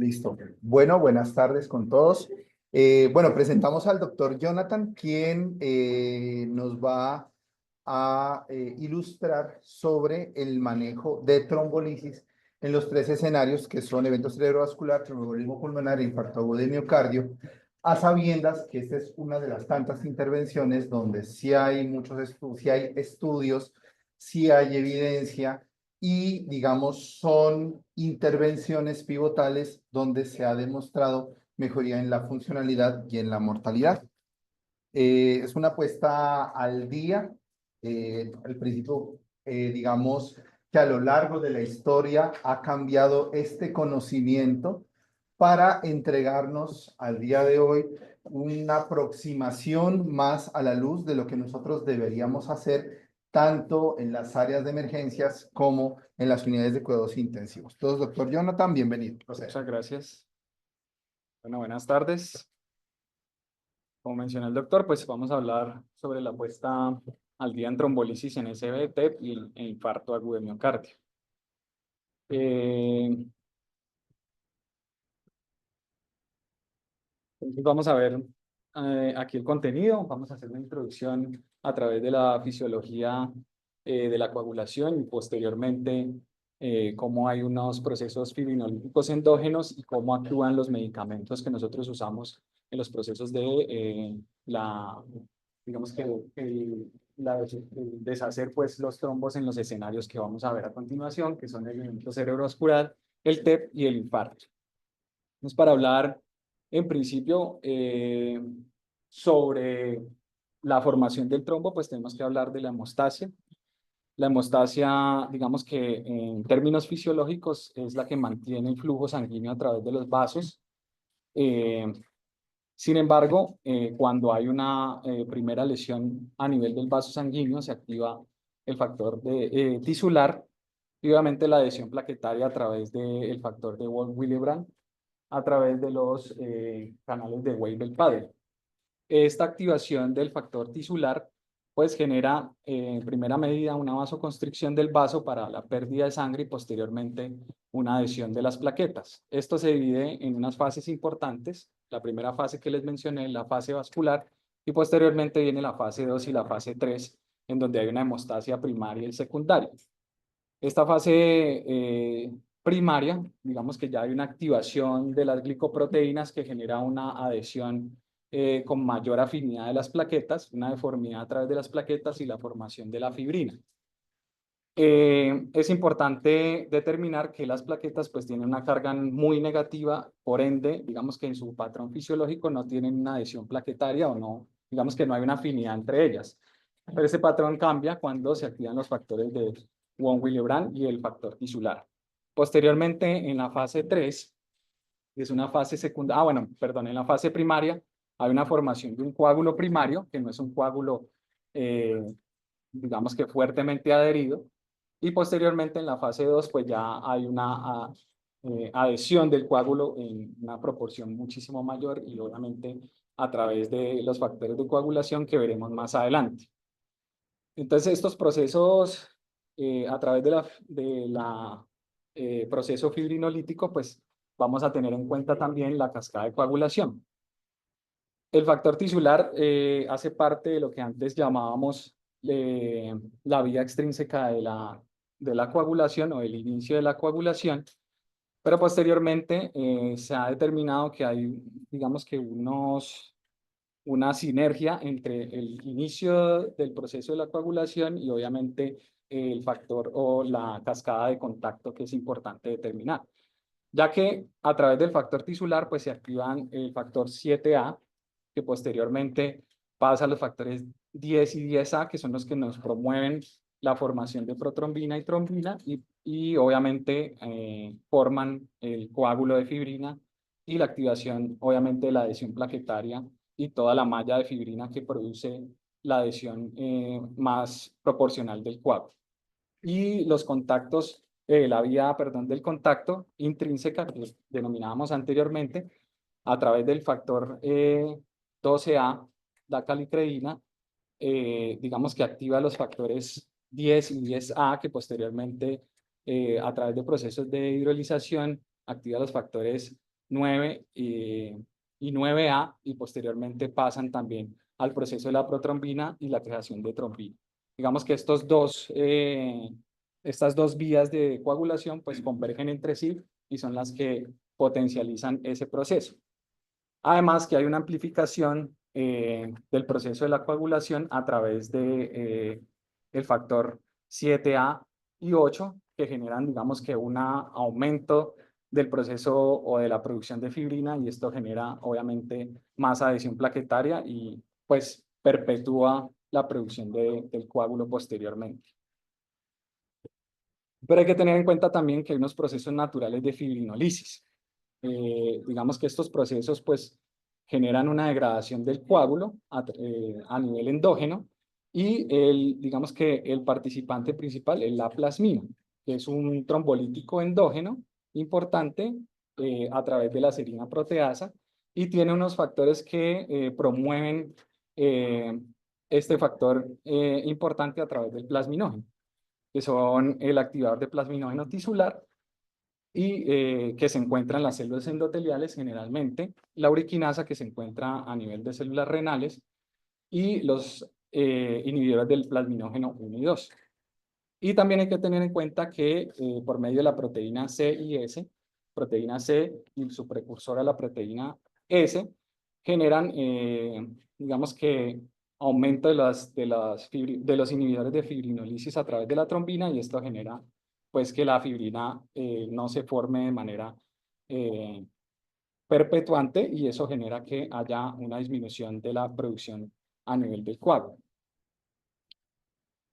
Listo. Bueno, buenas tardes con todos. Bueno, presentamos al doctor Jonathan, quien nos va a ilustrar sobre el manejo de trombolisis en los tres escenarios que son evento cerebrovascular, tromboembolismo pulmonar e infarto agudo de miocardio, a sabiendas que esta es una de las tantas intervenciones donde sí hay muchos sí hay estudios, sí hay evidencia y, digamos, son intervenciones pivotales donde se ha demostrado mejoría en la funcionalidad y en la mortalidad. Es una apuesta al día. Al principio, digamos que a lo largo de la historia ha cambiado este conocimiento para entregarnos al día de hoy una aproximación más a la luz de lo que nosotros deberíamos hacer tanto en las áreas de emergencias como en las unidades de cuidados intensivos. Entonces, doctor Jonathan, bienvenido. Muchas gracias. Bueno, buenas tardes. Como mencionó el doctor, pues vamos a hablar sobre la puesta al día en trombolisis en SB, TEP e infarto agudo de miocardio. Entonces vamos a ver aquí el contenido. Vamos a hacer una introducción a través de la fisiología de la coagulación y posteriormente cómo hay unos procesos fibrinolíticos endógenos y cómo actúan los medicamentos que nosotros usamos en los procesos de digamos que el deshacer pues los trombos en los escenarios que vamos a ver a continuación, que son el evento cerebrovascular, el TEP y el infarto. Entonces, para hablar en principio sobre la formación del trombo, pues tenemos que hablar de la hemostasia. La hemostasia, digamos que en términos fisiológicos, es la que mantiene el flujo sanguíneo a través de los vasos. Eh, Sin embargo, cuando hay una primera lesión a nivel del vaso sanguíneo, se activa el factor tisular y obviamente la adhesión plaquetaria a través del factor de Wolff-Willebrand a través de los canales de Weibel-Padel. Esta activación del factor tisular pues genera en primera medida una vasoconstricción del vaso para la pérdida de sangre y posteriormente una adhesión de las plaquetas. Esto se divide en unas fases importantes. La primera fase que les mencioné, la fase vascular, y posteriormente viene la fase 2 y la fase 3, en donde hay una hemostasia primaria y secundaria. Esta fase primaria, digamos que ya hay una activación de las glicoproteínas que genera una adhesión con mayor afinidad de las plaquetas, una deformidad a través de las plaquetas y la formación de la fibrina. Es importante determinar que las plaquetas pues tienen una carga muy negativa, por ende, digamos que en su patrón fisiológico no tienen una adhesión plaquetaria o no, digamos que no hay una afinidad entre ellas. Pero ese patrón cambia cuando se activan los factores de Wolff-Willebrand y el factor tisular. Posteriormente, en la fase 3, que es una fase secundaria, en la fase primaria, hay una formación de un coágulo primario, que no es un coágulo, digamos que fuertemente adherido, y posteriormente en la fase 2, pues ya hay una adhesión del coágulo en una proporción muchísimo mayor y obviamente a través de los factores de coagulación que veremos más adelante. Entonces, estos procesos, a través de la proceso fibrinolítico, pues vamos a tener en cuenta también la cascada de coagulación. El factor tisular hace parte de lo que antes llamábamos la vía extrínseca de la coagulación o el inicio de la coagulación, pero posteriormente se ha determinado que hay, digamos que una sinergia entre el inicio del proceso de la coagulación y obviamente el factor o la cascada de contacto que es importante determinar, ya que a través del factor tisular pues se activan el factor 7A, que posteriormente pasa a los factores 10 y 10A, que son los que nos promueven la formación de protrombina y trombina y obviamente forman el coágulo de fibrina y la activación obviamente de la adhesión plaquetaria y toda la malla de fibrina que produce la adhesión más proporcional del coágulo. Y los contactos, la vía, perdón, del contacto intrínseca, que denominábamos anteriormente, a través del factor 12A, la calicreína, digamos que activa los factores 10 y 10A, que posteriormente, a través de procesos de hidrolización, activa los factores 9 y 9A, y posteriormente pasan también al proceso de la protrombina y la creación de trombina. Digamos que estas dos vías de coagulación pues convergen entre sí y son las que potencializan ese proceso. Además que hay una amplificación del proceso de la coagulación a través de el factor 7A y 8 que generan, digamos que un aumento del proceso o de la producción de fibrina, y esto genera obviamente más adhesión plaquetaria y pues perpetúa la producción del coágulo posteriormente. Pero hay que tener en cuenta también que hay unos procesos naturales de fibrinolisis. Digamos que estos procesos pues generan una degradación del coágulo a nivel endógeno, y digamos que el participante principal es la plasmina, que es un trombolítico endógeno importante a través de la serina proteasa, y tiene unos factores que promueven este factor importante a través del plasminógeno, que son el activador de plasminógeno tisular y que se encuentra en las células endoteliales generalmente, la uriquinasa que se encuentra a nivel de células renales, y los inhibidores del plasminógeno 1 y 2. Y también hay que tener en cuenta que por medio de la proteína C y S, proteína C y su precursora, la proteína S, generan, digamos que, aumento de los inhibidores de fibrinolisis a través de la trombina, y esto genera pues que la fibrina no se forme de manera eh, perpetuante, y eso genera que haya una disminución de la producción a nivel del coágulo.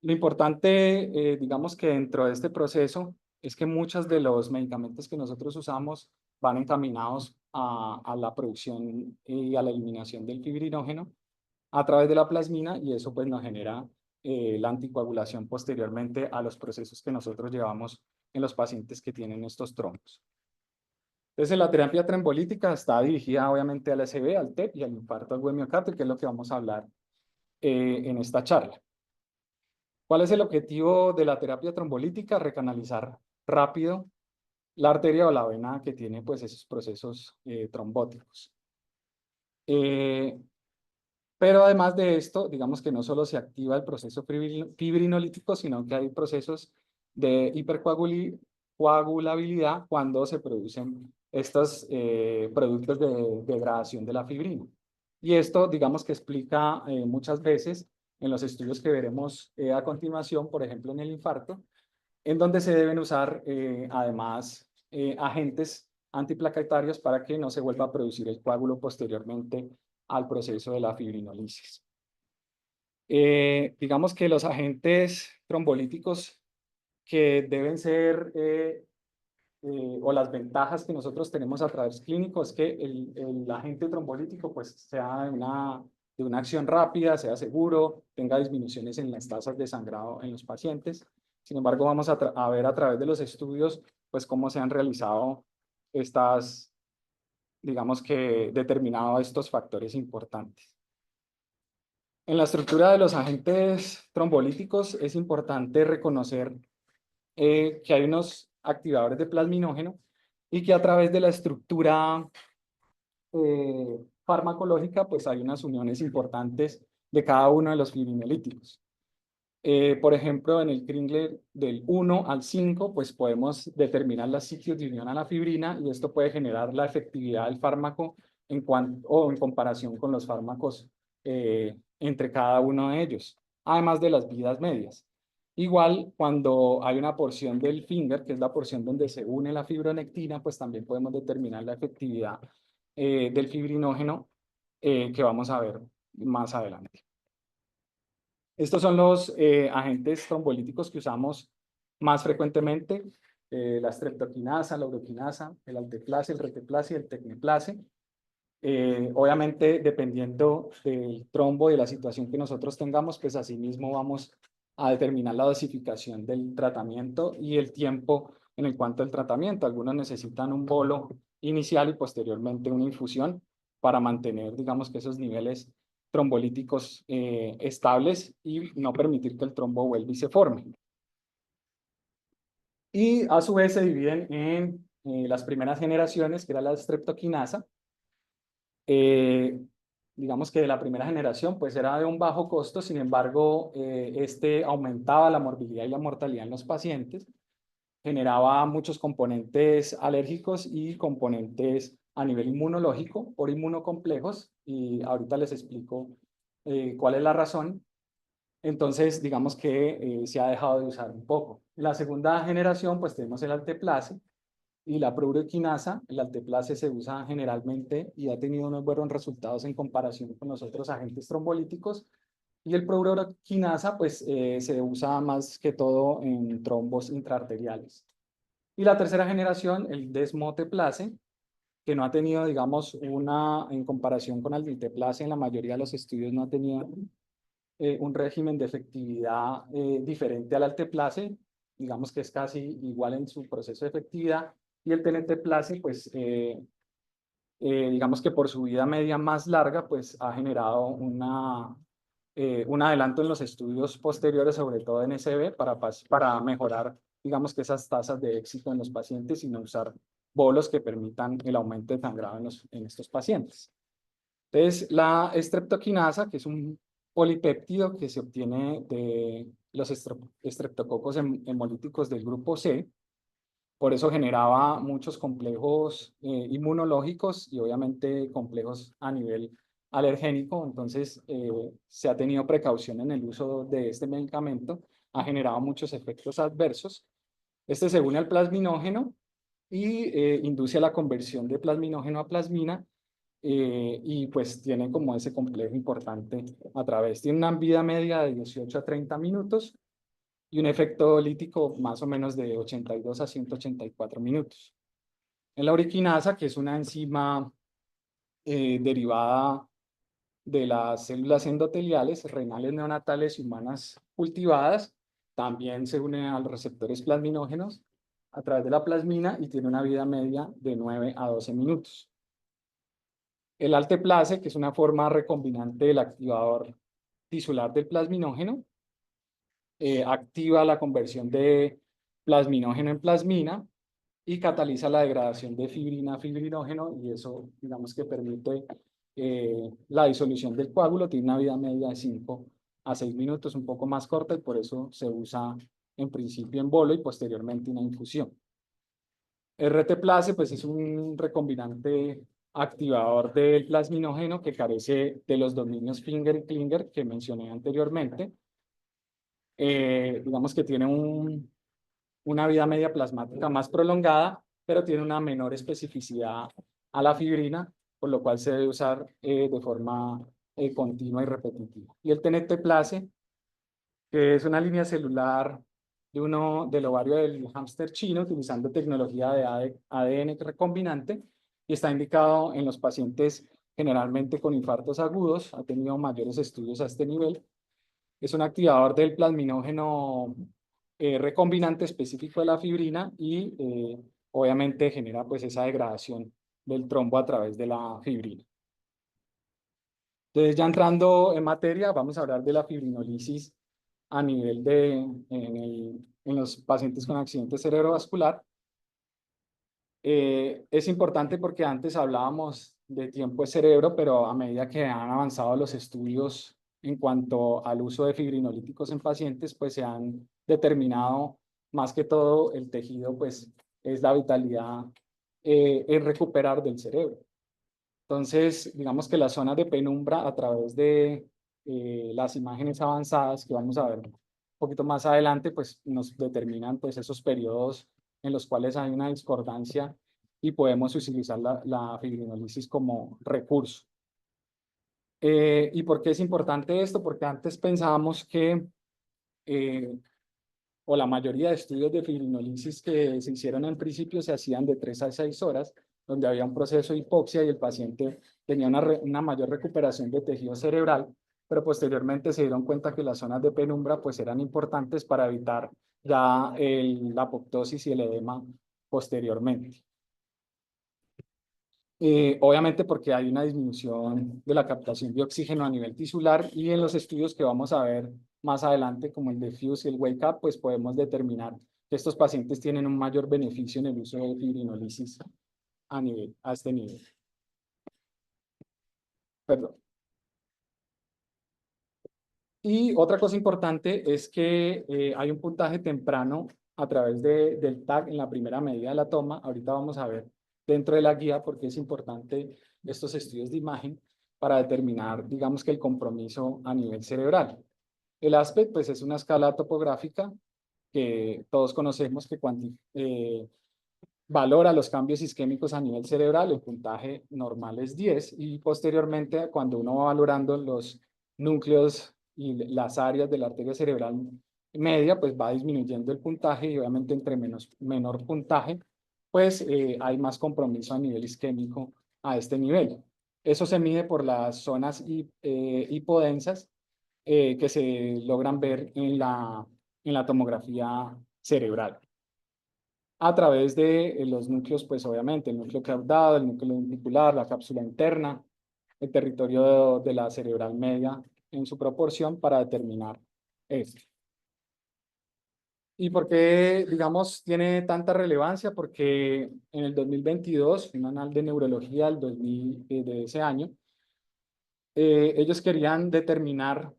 Lo importante, digamos que dentro de este proceso, es que muchos de los medicamentos que nosotros usamos van encaminados a la producción y a la eliminación del fibrinógeno a través de la plasmina, y eso pues nos genera la anticoagulación posteriormente a los procesos que nosotros llevamos en los pacientes que tienen estos trombos. Entonces, la terapia trombolítica está dirigida obviamente al ACV, al TEP y al infarto al miocardio, que es lo que vamos a hablar en esta charla. ¿Cuál es el objetivo de la terapia trombolítica? Recanalizar rápido la arteria o la vena que tiene pues esos procesos trombóticos. Pero además de esto, digamos que no solo se activa el proceso fibrinolítico, sino que hay procesos de hipercoagulabilidad cuando se producen estos productos de degradación de la fibrina. Y esto, digamos que explica muchas veces en los estudios que veremos a continuación, por ejemplo en el infarto, en donde se deben usar además agentes antiplaquetarios para que no se vuelva a producir el coágulo posteriormente al proceso de la fibrinolisis. Digamos que los agentes trombolíticos que deben ser, o las ventajas que nosotros tenemos a través clínico, es que el agente trombolítico pues sea de una acción rápida, sea seguro, tenga disminuciones en las tasas de sangrado en los pacientes. Sin embargo, vamos a ver a través de los estudios pues cómo se han realizado estas, digamos que determinado estos factores importantes. En la estructura de los agentes trombolíticos es importante reconocer que hay unos activadores de plasminógeno, y que a través de la estructura farmacológica pues hay unas uniones importantes de cada uno de los fibrinolíticos. Por ejemplo, en el Kringler del 1 al 5, pues podemos determinar los sitios de unión a la fibrina, y esto puede generar la efectividad del fármaco en comparación con los fármacos entre cada uno de ellos, además de las vidas medias. Igual, cuando hay una porción del finger, que es la porción donde se une la fibronectina, pues también podemos determinar la efectividad del fibrinógeno que vamos a ver más adelante. Estos son los agentes trombolíticos que usamos más frecuentemente: la streptokinasa, la uroquinasa, el alteplase, el reteplase y el tecneplase. Obviamente, dependiendo del trombo y de la situación que nosotros tengamos, pues asimismo vamos a determinar la dosificación del tratamiento y el tiempo en el cuanto al tratamiento. Algunos necesitan un bolo inicial y posteriormente una infusión para mantener, digamos, que esos niveles trombolíticos estables y no permitir que el trombo vuelva y se forme. Y a su vez se dividen en las primeras generaciones, que era la streptokinasa. Digamos que de la primera generación, pues era de un bajo costo, sin embargo, este aumentaba la morbilidad y la mortalidad en los pacientes, generaba muchos componentes alérgicos y componentes a nivel inmunológico por inmunocomplejos, y ahorita les explico cuál es la razón. Entonces, digamos que se ha dejado de usar un poco. En la segunda generación, pues tenemos el alteplase y la pruroquinasa. El alteplase se usa generalmente y ha tenido unos buenos resultados en comparación con los otros agentes trombolíticos. Y el pruroquinasa, pues se usa más que todo en trombos intraarteriales. Y la tercera generación, el desmoteplase, que no ha tenido, digamos, en comparación con el alteplase, en la mayoría de los estudios no ha tenido un régimen de efectividad diferente al alteplase, digamos que es casi igual en su proceso de efectividad, y el teneteplase, pues, digamos que por su vida media más larga, pues ha generado un adelanto en los estudios posteriores, sobre todo en SB, para mejorar, digamos que esas tasas de éxito en los pacientes y no usar bolos que permitan el aumento de sangrado en estos pacientes. Entonces, la streptokinasa, que es un polipéptido que se obtiene de los estreptococos hemolíticos del grupo C, por eso generaba muchos complejos inmunológicos y obviamente complejos a nivel alergénico. Entonces, se ha tenido precaución en el uso de este medicamento, ha generado muchos efectos adversos. Este se une al plasminógeno y induce a la conversión de plasminógeno a plasmina, y pues tiene como ese complejo importante a través. Tiene una vida media de 18 a 30 minutos y un efecto lítico más o menos de 82 a 184 minutos. En la uriquinasa, que es una enzima derivada de las células endoteliales, renales neonatales y humanas cultivadas, también se une a los receptores plasminógenos a través de la plasmina y tiene una vida media de 9 a 12 minutos. El alteplase, que es una forma recombinante del activador tisular del plasminógeno, activa la conversión de plasminógeno en plasmina y cataliza la degradación de fibrina a fibrinógeno, y eso, digamos que permite la disolución del coágulo. Tiene una vida media de 5 a 6 minutos, un poco más corta, y por eso se usa en principio en bolo y posteriormente una infusión. RT-Place, pues es un recombinante activador del plasminógeno que carece de los dominios Finger y Klinger que mencioné anteriormente. Digamos que tiene una vida media plasmática más prolongada, pero tiene una menor especificidad a la fibrina, por lo cual se debe usar de forma continua y repetitiva. Y el TNT-Place, que es una línea celular del ovario del hámster chino, utilizando tecnología de ADN recombinante, y está indicado en los pacientes generalmente con infartos agudos. Ha tenido mayores estudios a este nivel. Es un activador del plasminógeno recombinante específico de la fibrina y obviamente genera pues esa degradación del trombo a través de la fibrina. Entonces, ya entrando en materia, vamos a hablar de la fibrinolisis a nivel en los pacientes con accidente cerebrovascular. Es importante porque antes hablábamos de tiempo de cerebro, pero a medida que han avanzado los estudios en cuanto al uso de fibrinolíticos en pacientes, pues se han determinado más que todo el tejido, pues es la vitalidad en recuperar del cerebro. Entonces, digamos que las zonas de penumbra a través de las imágenes avanzadas que vamos a ver un poquito más adelante, pues nos determinan pues esos periodos en los cuales hay una discordancia y podemos utilizar la fibrinolisis como recurso. ¿Y por qué es importante esto? Porque antes pensábamos que, o la mayoría de estudios de fibrinolisis que se hicieron en principio se hacían de 3 a 6 horas, donde había un proceso de hipoxia y el paciente tenía una mayor recuperación de tejido cerebral, pero posteriormente se dieron cuenta que las zonas de penumbra pues eran importantes para evitar ya la apoptosis y el edema posteriormente. Obviamente porque hay una disminución de la captación de oxígeno a nivel tisular, y en los estudios que vamos a ver más adelante, como el de FUSE y el Wake Up, pues podemos determinar que estos pacientes tienen un mayor beneficio en el uso de fibrinolisis a este nivel. Perdón. Y otra cosa importante es que hay un puntaje temprano a través del TAC en la primera medida de la toma. Ahorita vamos a ver dentro de la guía por qué es importante estos estudios de imagen para determinar, digamos que el compromiso a nivel cerebral. El ASPET, pues, es una escala topográfica que todos conocemos que valora los cambios isquémicos a nivel cerebral. El puntaje normal es 10 y posteriormente, cuando uno va valorando los núcleos y las áreas de la arteria cerebral media, pues va disminuyendo el puntaje y obviamente entre menor puntaje, pues hay más compromiso a nivel isquémico a este nivel. Eso se mide por las zonas hipodensas que se logran ver en la tomografía cerebral a través de los núcleos, pues obviamente, el núcleo caudado, el núcleo lenticular, la cápsula interna, el territorio de la cerebral media en su proporción para determinar esto. ¿Y por qué, digamos, tiene tanta relevancia? Porque en el 2022, un anal de neurología de ese año, ellos querían determinar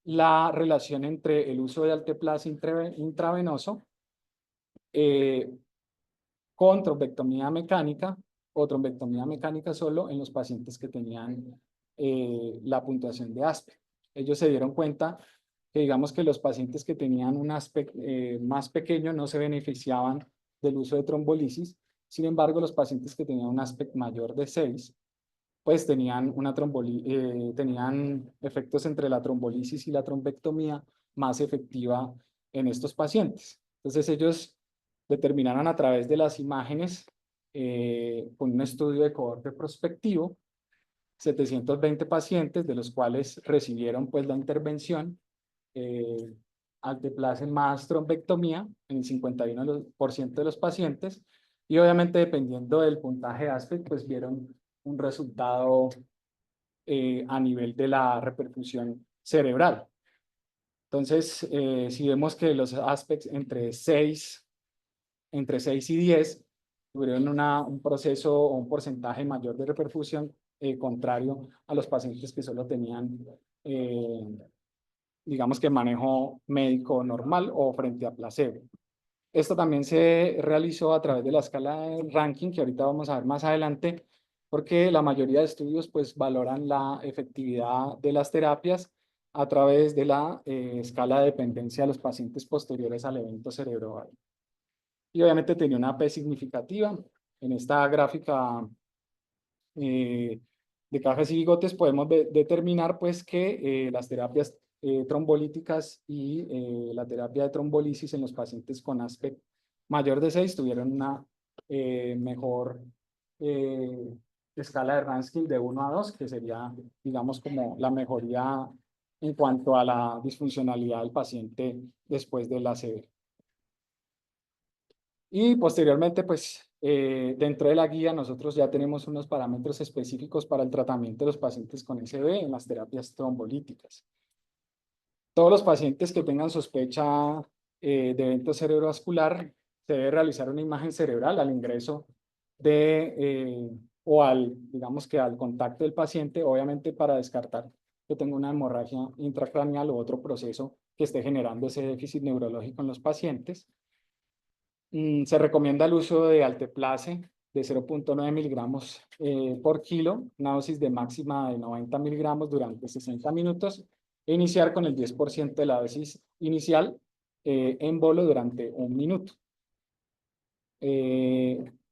la relación entre el uso de alteplase intravenoso con trombectomía mecánica o trombectomía mecánica solo en los pacientes que tenían la puntuación de ASPE. Ellos se dieron cuenta que digamos que los pacientes que tenían un ASPE más pequeño no se beneficiaban del uso de trombolisis. Sin embargo, los pacientes que tenían un ASPE mayor de 6, pues tenían tenían efectos entre la trombolisis y la trombectomía más efectiva en estos pacientes. Entonces ellos determinaron a través de las imágenes, con un estudio de cohorte prospectivo, 720 pacientes, de los cuales recibieron pues la intervención, alteplase más trombectomía en el 51% de los pacientes, y obviamente dependiendo del puntaje ASPET, pues vieron un resultado a nivel de la repercusión cerebral. Entonces, si vemos que los aspects entre 6 y 10 tuvieron un proceso o un porcentaje mayor de repercusión, contrario a los pacientes que solo tenían, digamos que manejo médico normal o frente a placebo. Esto también se realizó a través de la escala de ranking, que ahorita vamos a ver más adelante, porque la mayoría de estudios pues valoran la efectividad de las terapias a través de la escala de dependencia de los pacientes posteriores al evento cerebral. Y obviamente tenía una P significativa. En esta gráfica de cajas y bigotes podemos determinar pues que las terapias trombolíticas y la terapia de trombolisis en los pacientes con ASPET mayor de 6 tuvieron una mejor escala de Rankin de 1 a 2, que sería, digamos, como la mejoría en cuanto a la disfuncionalidad del paciente después del ACV. Y posteriormente, pues, dentro de la guía nosotros ya tenemos unos parámetros específicos para el tratamiento de los pacientes con SB en las terapias trombolíticas. Todos los pacientes que tengan sospecha de evento cerebrovascular, se debe realizar una imagen cerebral al ingreso o digamos que al contacto del paciente, obviamente para descartar que tenga una hemorragia intracraneal o otro proceso que esté generando ese déficit neurológico en los pacientes. Se recomienda el uso de alteplase de 0.9 miligramos por kilo, una dosis de máxima de 90 miligramos durante 60 minutos, e iniciar con el 10% de la dosis inicial en bolo durante 1 minuto.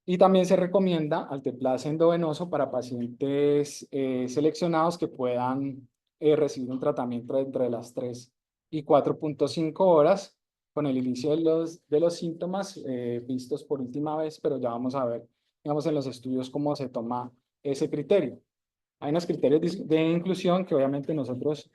Y también se recomienda alteplase endovenoso para pacientes seleccionados que puedan recibir un tratamiento entre las 3 y 4.5 horas con el inicio de los síntomas vistos por última vez, pero ya vamos a ver, digamos, en los estudios cómo se toma ese criterio. Hay unos criterios de inclusión que obviamente nosotros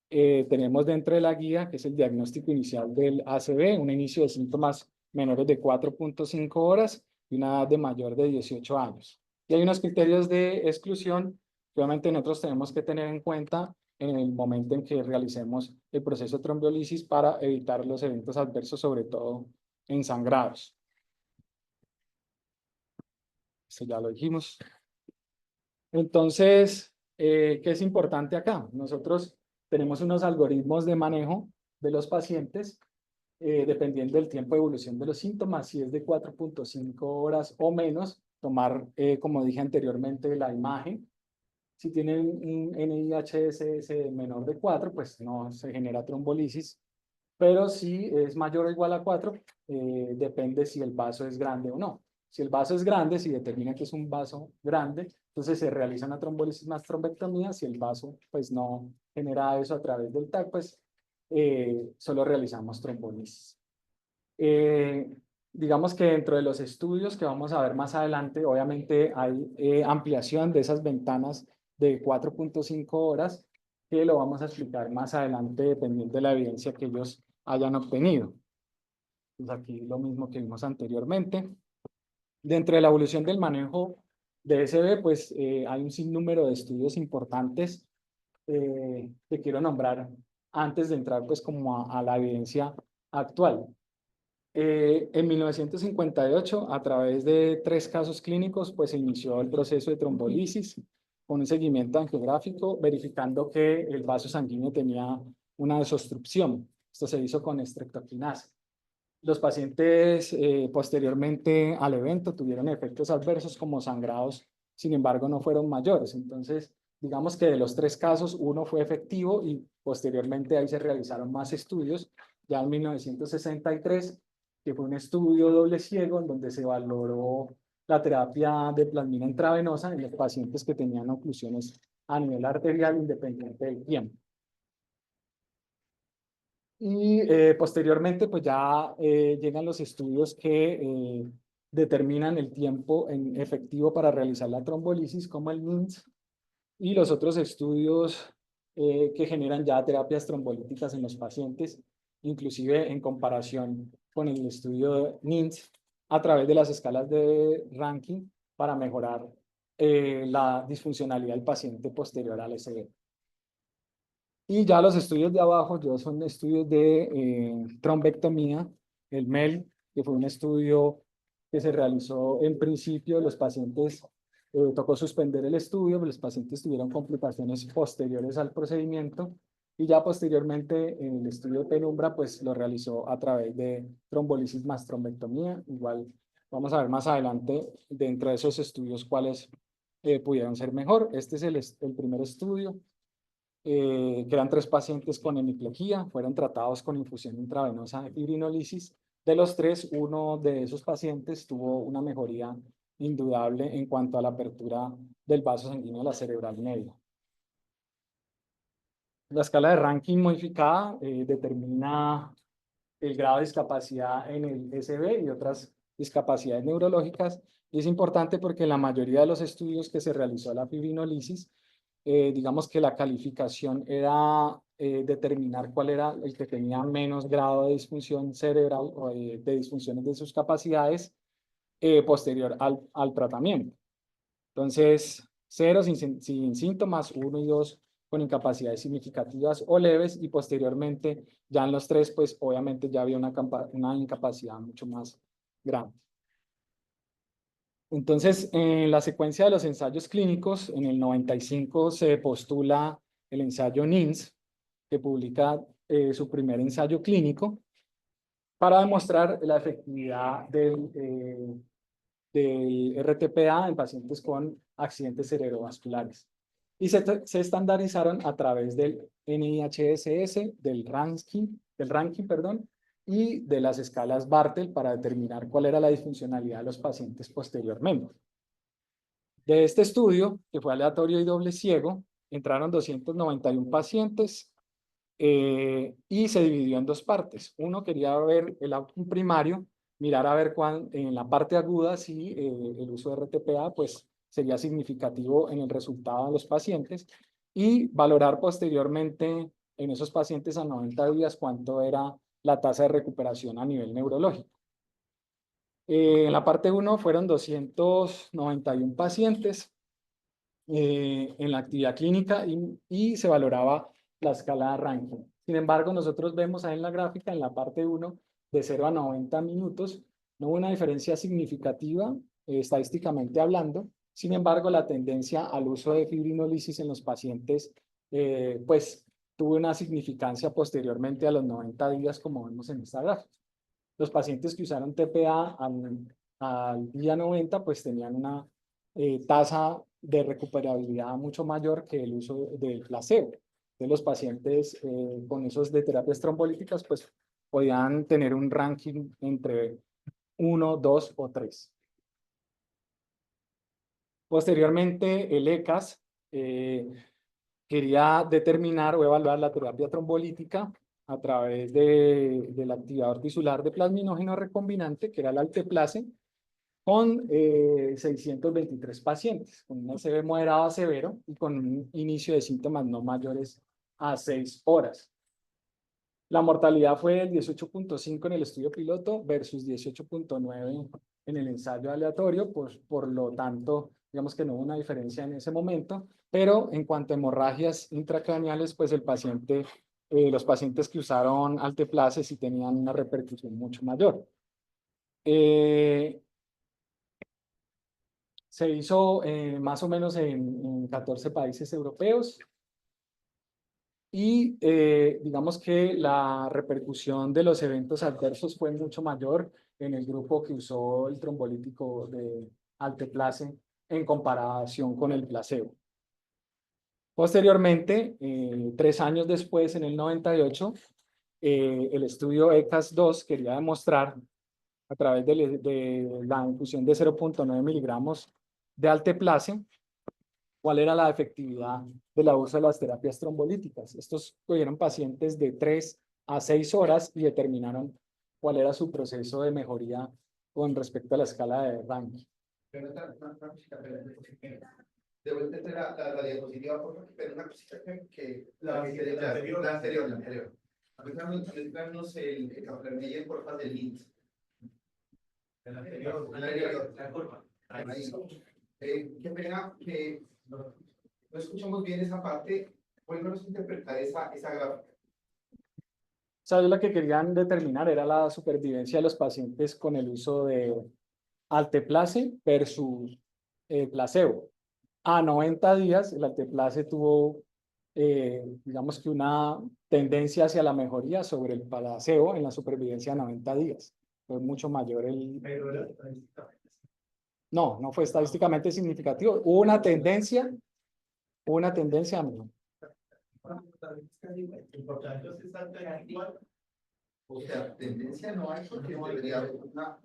tenemos dentro de la guía, que es el diagnóstico inicial del ACV, un inicio de síntomas menores de 4.5 horas y una edad de mayor de 18 años. Y hay unos criterios de exclusión que obviamente nosotros tenemos que tener en cuenta en el momento en que realicemos el proceso de trombiolisis para evitar los eventos adversos, sobre todo en sangrados. Esto ya lo dijimos. Entonces, ¿qué es importante acá? Nosotros tenemos unos algoritmos de manejo de los pacientes dependiendo del tiempo de evolución de los síntomas. Si es de 4.5 horas o menos, tomar, como dije anteriormente, la imagen. Si tienen un NIHSS menor de 4, pues no se genera trombolisis. Pero si es mayor o igual a 4, depende si el vaso es grande o no. Si el vaso es grande, si determina que es un vaso grande, entonces se realiza una trombolisis más trombectomía. Si el vaso pues no genera eso a través del TAC, pues solo realizamos trombolisis. Digamos que dentro de los estudios que vamos a ver más adelante, obviamente hay ampliación de esas ventanas de 4.5 horas, que lo vamos a explicar más adelante dependiendo de la evidencia que ellos hayan obtenido. Pues aquí lo mismo que vimos anteriormente. Dentro de la evolución del manejo de SB, pues hay un sinnúmero de estudios importantes que quiero nombrar antes de entrar pues como a la evidencia actual. En 1958, a través de 3 casos clínicos, pues se inició el proceso de trombolisis con un seguimiento angiográfico, verificando que el vaso sanguíneo tenía una desobstrucción. Esto se hizo con estreptoquinasa. Los pacientes posteriormente al evento tuvieron efectos adversos como sangrados, sin embargo no fueron mayores. Entonces, digamos que de los 3 casos, uno fue efectivo y posteriormente ahí se realizaron más estudios. Ya en 1963, que fue un estudio doble ciego en donde se valoró la terapia de plasmina intravenosa en los pacientes que tenían oclusiones a nivel arterial independiente del tiempo. Y posteriormente, pues ya llegan los estudios que determinan el tiempo en efectivo para realizar la trombolisis, como el NINS, y los otros estudios que generan ya terapias trombolíticas en los pacientes, inclusive en comparación con el estudio NINS a través de las escalas de ranking para mejorar la disfuncionalidad del paciente posterior al SB. Y ya los estudios de abajo, ya son estudios de trombectomía, el MEL, que fue un estudio que se realizó en principio, los pacientes, tocó suspender el estudio, los pacientes tuvieron complicaciones posteriores al procedimiento, y ya posteriormente en el estudio de penumbra, pues lo realizó a través de trombolisis más trombectomía. Igual vamos a ver más adelante dentro de esos estudios cuáles pudieron ser mejor. Este es el primer estudio que eran 3 pacientes con hemiplegia, fueron tratados con infusión intravenosa de fibrinolisis. De los 3, uno de esos pacientes tuvo una mejoría indudable en cuanto a la apertura del vaso sanguíneo de la cerebral media. La escala de ranking modificada determina el grado de discapacidad en el SB y otras discapacidades neurológicas. Y es importante porque en la mayoría de los estudios que se realizó la fibrinolisis, digamos que la calificación era determinar cuál era el que tenía menos grado de disfunción cerebral o de disfunciones de sus capacidades posterior al tratamiento. Entonces, 0 sin síntomas, 1 y 2 con incapacidades significativas o leves, y posteriormente ya en los 3, pues obviamente ya había una incapacidad mucho más grande. Entonces, en la secuencia de los ensayos clínicos, en el 95 se postula el ensayo NINS, que publica su primer ensayo clínico para demostrar la efectividad del RTPA en pacientes con accidentes cerebrovasculares. Y se estandarizaron a través del NIHSS, del ranking, perdón, y de las escalas Bartel para determinar cuál era la disfuncionalidad de los pacientes posteriormente. De este estudio, que fue aleatorio y doble ciego, entraron 291 pacientes y se dividió en 2 partes. Uno quería ver el outcome primario, mirar a ver en la parte aguda si el uso de RTPA pues, sería significativo en el resultado de los pacientes, y valorar posteriormente en esos pacientes a 90 días cuánto era la tasa de recuperación a nivel neurológico. En la parte 1 fueron 291 pacientes en la actividad clínica y se valoraba la escala de ranking. Sin embargo, nosotros vemos ahí en la gráfica, en la parte 1, de 0 a 90 minutos, no hubo una diferencia significativa estadísticamente hablando. Sin embargo, la tendencia al uso de fibrinolisis en los pacientes, pues, tuvo una significancia posteriormente a los 90 días, como vemos en esta gráfica. Los pacientes que usaron TPA al día 90, pues tenían una tasa de recuperabilidad mucho mayor que el uso del placebo. De los pacientes con usos de terapias trombolíticas, pues podían tener un ranking entre 1, 2 o 3. Posteriormente, el ECAS quería determinar o evaluar la terapia trombolítica a través del activador tisular de plasminógeno recombinante, que era el alteplase, con 623 pacientes, con un ACV moderado a severo y con un inicio de síntomas no mayores a 6 horas. La mortalidad fue del 18.5 en el estudio piloto versus 18.9 en el ensayo aleatorio, pues por lo tanto, digamos que no hubo una diferencia en ese momento, pero en cuanto a hemorragias intracraneales, pues los pacientes que usaron alteplase sí tenían una repercusión mucho mayor. Se hizo más o menos en 14 países europeos. Y digamos que la repercusión de los eventos adversos fue mucho mayor en el grupo que usó el trombolítico de alteplase en comparación con el placebo. Posteriormente, 3 años después, en el 98, el estudio ECAS-2 quería demostrar a través de la infusión de 0.9 miligramos de alteplase cuál era la efectividad del uso de las terapias trombolíticas. Estos cogieron pacientes de 3 a 6 horas y determinaron cuál era su proceso de mejoría con respecto a la escala de Rankin. Devuélvete la diapositiva, por favor, pero una cosita que la anterior. Muéstranos el Kaplan-Meier, por favor, del link. La anterior, la curva. Ahí. Qué pena que no escuchamos bien esa parte. Vuelvemos a interpretar esa gráfica. ¿Sabes? Lo que querían determinar era la supervivencia de los pacientes con el uso de alteplase versus placebo. A 90 días, el alteplase tuvo, digamos que una tendencia hacia la mejoría sobre el placebo en la supervivencia a 90 días. Fue mucho mayor el... No, no fue estadísticamente significativo. Hubo una tendencia a menor. O sea, tendencia no hay porque debería haber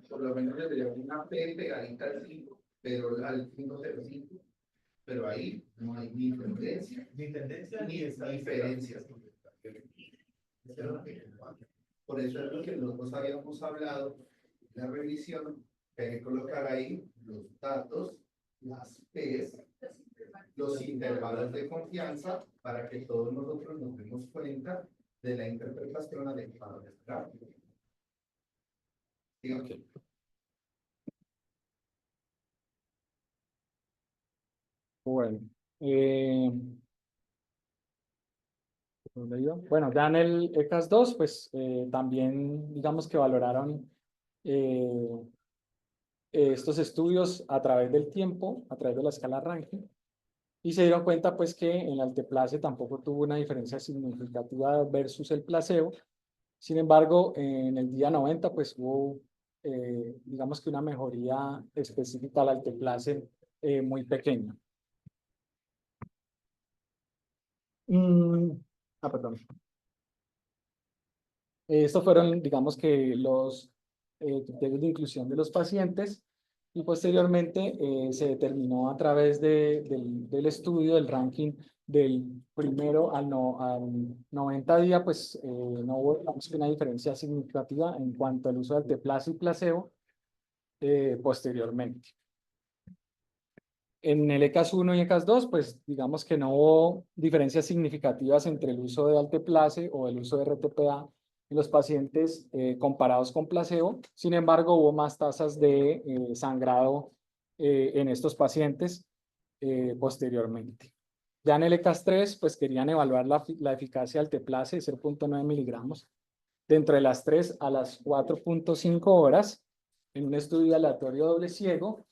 por lo menos debería haber una P pegadita al 5, pero al 505, pero ahí no hay ni tendencia ni diferencias. Por eso es lo que nosotros habíamos hablado, la revisión, que hay que colocar ahí los datos, las P's, los intervalos de confianza, para que todos nosotros nos demos cuenta de la interpretación adecuada del gráfico. Okay. Bueno, bueno, ya en el ECAS-2, pues también digamos que valoraron estos estudios a través del tiempo, a través de la escala Rankin, y se dieron cuenta pues que en el alteplase tampoco tuvo una diferencia significativa versus el placebo. Sin embargo, en el día 90 pues hubo, digamos que una mejoría específica al alteplase muy pequeña. Perdón. Estos fueron, digamos que los criterios de inclusión de los pacientes y posteriormente se determinó a través del estudio, del ranking del primero al 90 días, pues no hubo digamos, una diferencia significativa en cuanto al uso del alteplase y placebo posteriormente. En el ECAS 1 y ECAS 2, pues digamos que no hubo diferencias significativas entre el uso de alteplase o el uso de RTPA en los pacientes comparados con placebo. Sin embargo, hubo más tasas de sangrado en estos pacientes posteriormente. Ya en el ECAS 3, pues querían evaluar la eficacia del alteplase de 0.9 miligramos dentro de las 3 a las 4.5 horas en un estudio aleatorio doble ciego,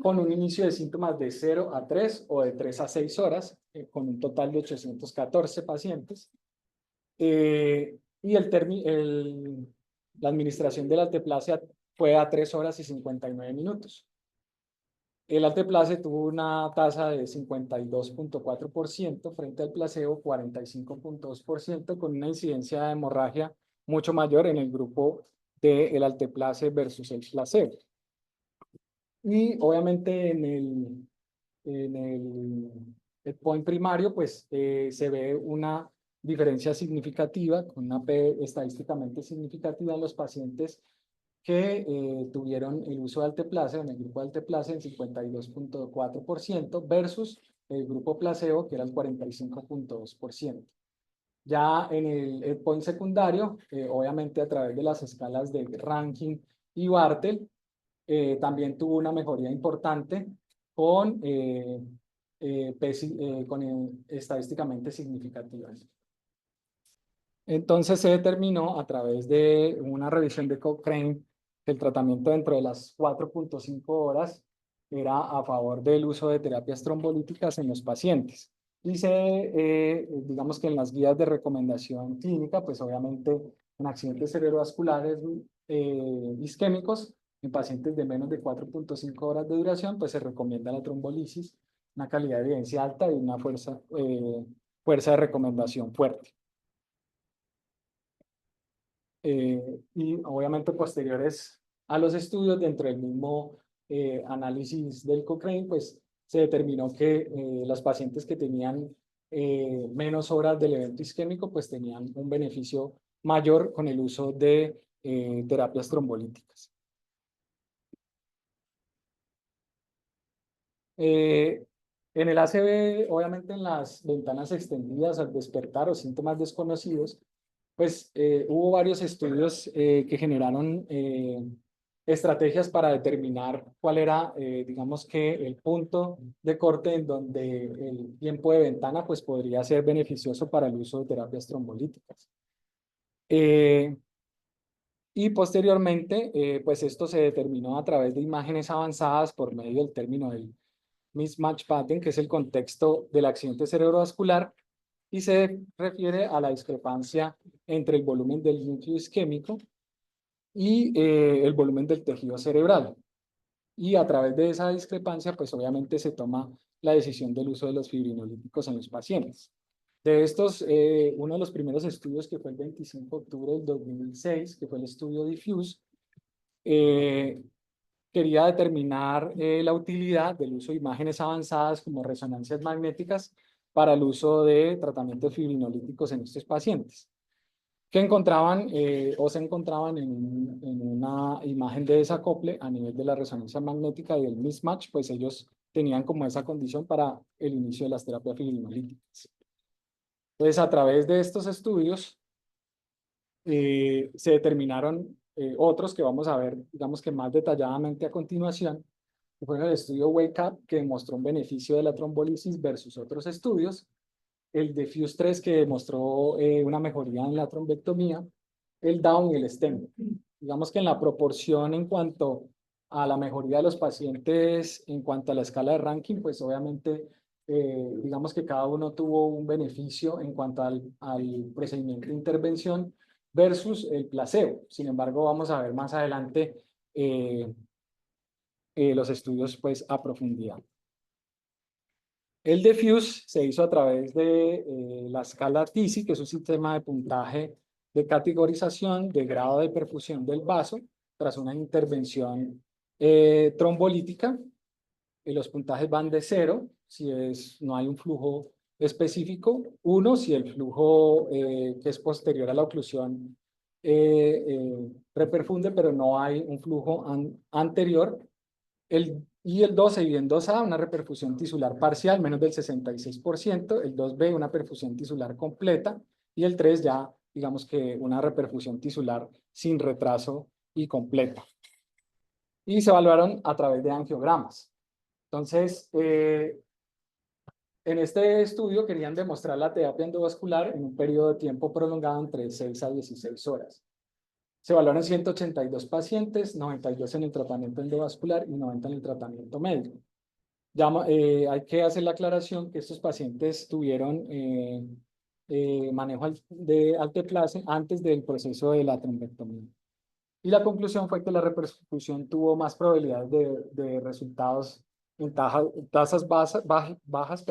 con un inicio de síntomas de 0 a 3 o de 3 a 6 horas, con un total de 814 pacientes. Y la administración de la alteplasia fue a 3 horas y 59 minutos. El alteplasia tuvo una tasa de 52.4% frente al placebo 45.2%, con una incidencia de hemorragia mucho mayor en el grupo del alteplasia versus el placebo. Y obviamente el point primario, pues se ve una diferencia significativa, con una P estadísticamente significativa en los pacientes que tuvieron el uso de alteplasia, en el grupo de alteplasia, en 52.4% versus el grupo placebo, que era el 45.2%. Ya en el endpoint secundario, obviamente a través de las escalas de Rankin y Bartel, también tuvo una mejoría importante con, estadísticamente significativas. Entonces se determinó a través de una revisión de Cochrane que el tratamiento dentro de las 4.5 horas era a favor del uso de terapias trombolíticas en los pacientes. Y digamos que en las guías de recomendación clínica, pues obviamente en accidentes cerebrovasculares isquémicos, en pacientes de menos de 4.5 horas de duración, pues se recomienda la trombolisis, una calidad de evidencia alta y una fuerza de recomendación fuerte. Y obviamente posteriores a los estudios dentro del mismo análisis del Cochrane, pues se determinó que los pacientes que tenían menos horas del evento isquémico, pues tenían un beneficio mayor con el uso de terapias trombolíticas. En el ACV, obviamente en las ventanas extendidas al despertar o síntomas desconocidos, pues hubo varios estudios que generaron estrategias para determinar cuál era, digamos que el punto de corte en donde el tiempo de ventana pues podría ser beneficioso para el uso de terapias trombolíticas. Y posteriormente, pues esto se determinó a través de imágenes avanzadas por medio del término del mismatch pattern, que es el contexto del accidente cerebrovascular, y se refiere a la discrepancia entre el volumen del núcleo isquémico y el volumen del tejido cerebral. Y a través de esa discrepancia, pues obviamente se toma la decisión del uso de los fibrinolíticos en los pacientes. De estos, uno de los primeros estudios, que fue el 25 de octubre del 2006, que fue el estudio Diffuse, quería determinar la utilidad del uso de imágenes avanzadas como resonancias magnéticas para el uso de tratamientos fibrinolíticos en estos pacientes, que encontraban o se encontraban en una imagen de desacople a nivel de la resonancia magnética y el mismatch, pues ellos tenían como esa condición para el inicio de las terapias fibrinolíticas. Entonces, a través de estos estudios, se determinaron otros que vamos a ver, digamos que más detalladamente a continuación, que fue el estudio Wake Up, que demostró un beneficio de la trombolisis versus otros estudios, el Diffuse 3, que demostró una mejoría en la trombectomía, el Down y el STEM. Digamos que en la proporción en cuanto a la mejoría de los pacientes, en cuanto a la escala de ranking, pues obviamente, digamos que cada uno tuvo un beneficio en cuanto al procedimiento de intervención versus el placebo. Sin embargo, vamos a ver más adelante los estudios pues a profundidad. El Diffuse se hizo a través de la escala TISI, que es un sistema de puntaje de categorización de grado de perfusión del vaso tras una intervención trombolítica. Y los puntajes van de 0 si no hay un flujo específico, 1 si el flujo que es posterior a la oclusión reperfunde, pero no hay un flujo anterior. Y el 2 se divide en 2A, una reperfusión tisular parcial, menos del 66%, el 2B, una perfusión tisular completa, y el 3 ya, digamos que una reperfusión tisular sin retraso y completa. Y se evaluaron a través de angiogramas. Entonces, En este estudio querían demostrar la terapia endovascular en un periodo de tiempo prolongado entre 6 a 16 horas. Se evaluaron 182 pacientes, 92 en el tratamiento endovascular y 90 en el tratamiento médico. Hay que hacer la aclaración que estos pacientes tuvieron manejo de alteplase antes del proceso de la trombectomía. Y la conclusión fue que la repercusión tuvo más probabilidades de resultados en tasas bajas,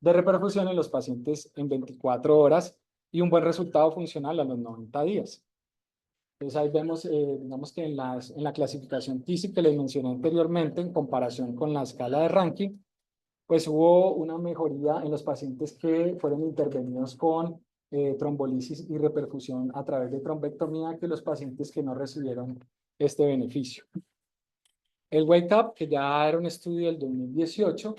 de reperfusión en los pacientes en 24 horas y un buen resultado funcional a los 90 días. Entonces ahí vemos, digamos que en la clasificación TISI que les mencioné anteriormente, en comparación con la escala de ranking, pues hubo una mejoría en los pacientes que fueron intervenidos con trombolisis y reperfusión a través de trombectomía que los pacientes que no recibieron este beneficio. El Wake Up, que ya era un estudio del 2018,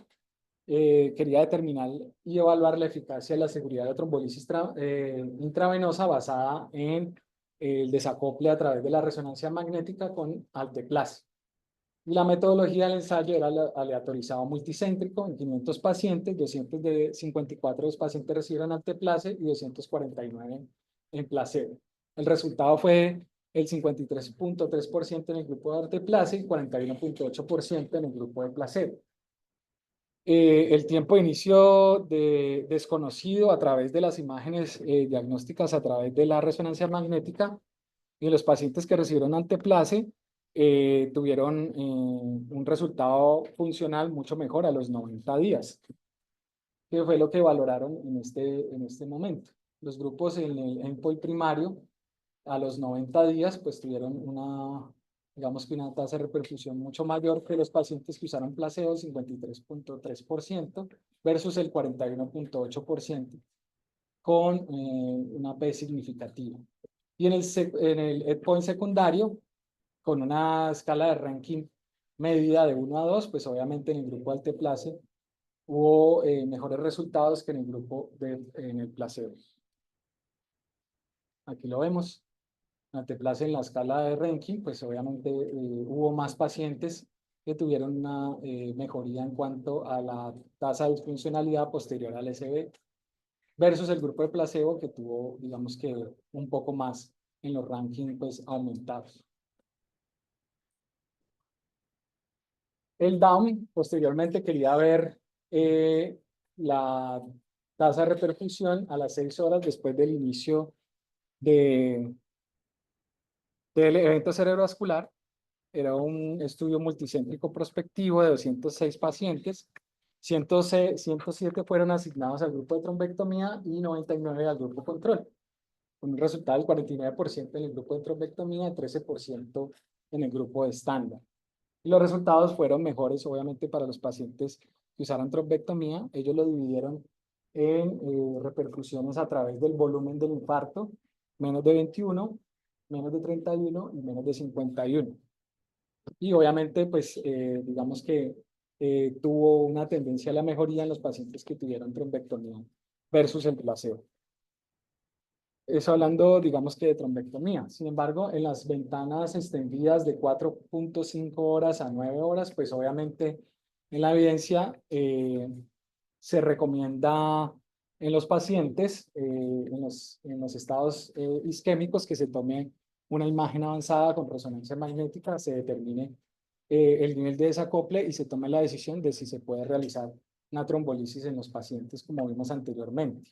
quería determinar y evaluar la eficacia y la seguridad de trombolisis intravenosa basada en el desacople a través de la resonancia magnética con alteplase. Y la metodología del ensayo era aleatorizado multicéntrico en 500 pacientes, 254 de los pacientes recibieron alteplase y 249 en placebo. El resultado fue el 53.3% en el grupo de alteplase y 41.8% en el grupo de placebo. El tiempo de inicio desconocido a través de las imágenes diagnósticas a través de la resonancia magnética y los pacientes que recibieron anteplase tuvieron un resultado funcional mucho mejor a los 90 días, que fue lo que valoraron en este momento. Los grupos en el endpoint primario a los 90 días pues tuvieron digamos que una tasa de reperfusión mucho mayor que los pacientes que usaron placebo, 53.3% versus el 41.8% con una P significativa. Y en el endpoint secundario, con una escala de ranking medida de 1 a 2, pues obviamente en el grupo alteplase hubo mejores resultados que en el grupo en el placebo. Aquí lo vemos. Alteplase en la escala de ranking, pues obviamente hubo más pacientes que tuvieron una mejoría en cuanto a la tasa de disfuncionalidad posterior al SB versus el grupo de placebo que tuvo, digamos que un poco más en los rankings pues aumentados. El Down posteriormente quería ver la tasa de reperfusión a las 6 horas después del inicio del evento cerebrovascular. Era un estudio multicéntrico prospectivo de 206 pacientes. 107 fueron asignados al grupo de trombectomía y 99 al grupo control, con un resultado del 49% en el grupo de trombectomía y 13% en el grupo de estándar. Y los resultados fueron mejores, obviamente, para los pacientes que usaron trombectomía. Ellos lo dividieron en repercusiones a través del volumen del infarto, menos de 21, menos de 31 y menos de 51. Y obviamente, pues, digamos que tuvo una tendencia a la mejoría en los pacientes que tuvieron trombectomía versus el placebo. Eso hablando, digamos que de trombectomía. Sin embargo, en las ventanas extendidas de 4.5 horas a 9 horas, pues obviamente en la evidencia se recomienda en los pacientes, en los estados isquémicos, que se tome una imagen avanzada con resonancia magnética, se determine el nivel de desacople y se tome la decisión de si se puede realizar una trombolisis en los pacientes, como vimos anteriormente.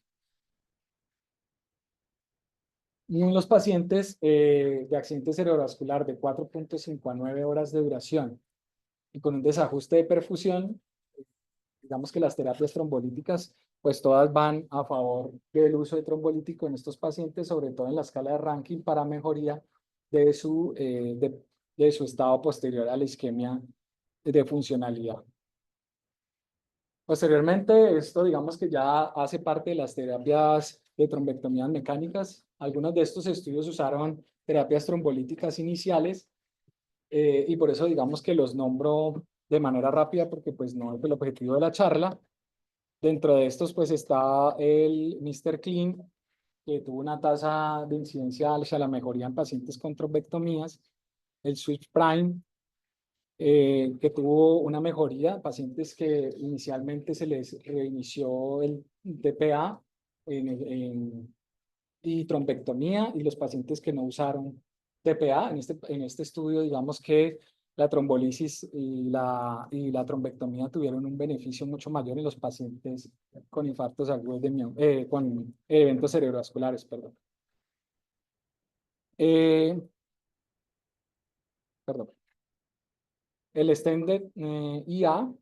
Y en los pacientes de accidente cerebrovascular de 4.5 a 9 horas de duración y con un desajuste de perfusión, digamos que las terapias trombolíticas, pues todas van a favor del uso de trombolítico en estos pacientes, sobre todo en la escala de ranking para mejoría de su estado posterior a la isquemia de funcionalidad. Posteriormente, esto digamos que ya hace parte de las terapias de trombectomías mecánicas. Algunos de estos estudios usaron terapias trombolíticas iniciales y por eso digamos que los nombro de manera rápida porque pues no es el objetivo de la charla. Dentro de estos pues está el Mr. Clean, que tuvo una tasa de incidencia hacia la mejoría en pacientes con trombectomías, el Switch Prime, que tuvo una mejoría, pacientes que inicialmente se les reinició el TPA y trombectomía, y los pacientes que no usaron TPA. En este estudio, digamos que la trombolisis y la trombectomía tuvieron un beneficio mucho mayor en los pacientes con infartos agudos con eventos cerebrovasculares, perdón. Eh, Perdón. El extended IA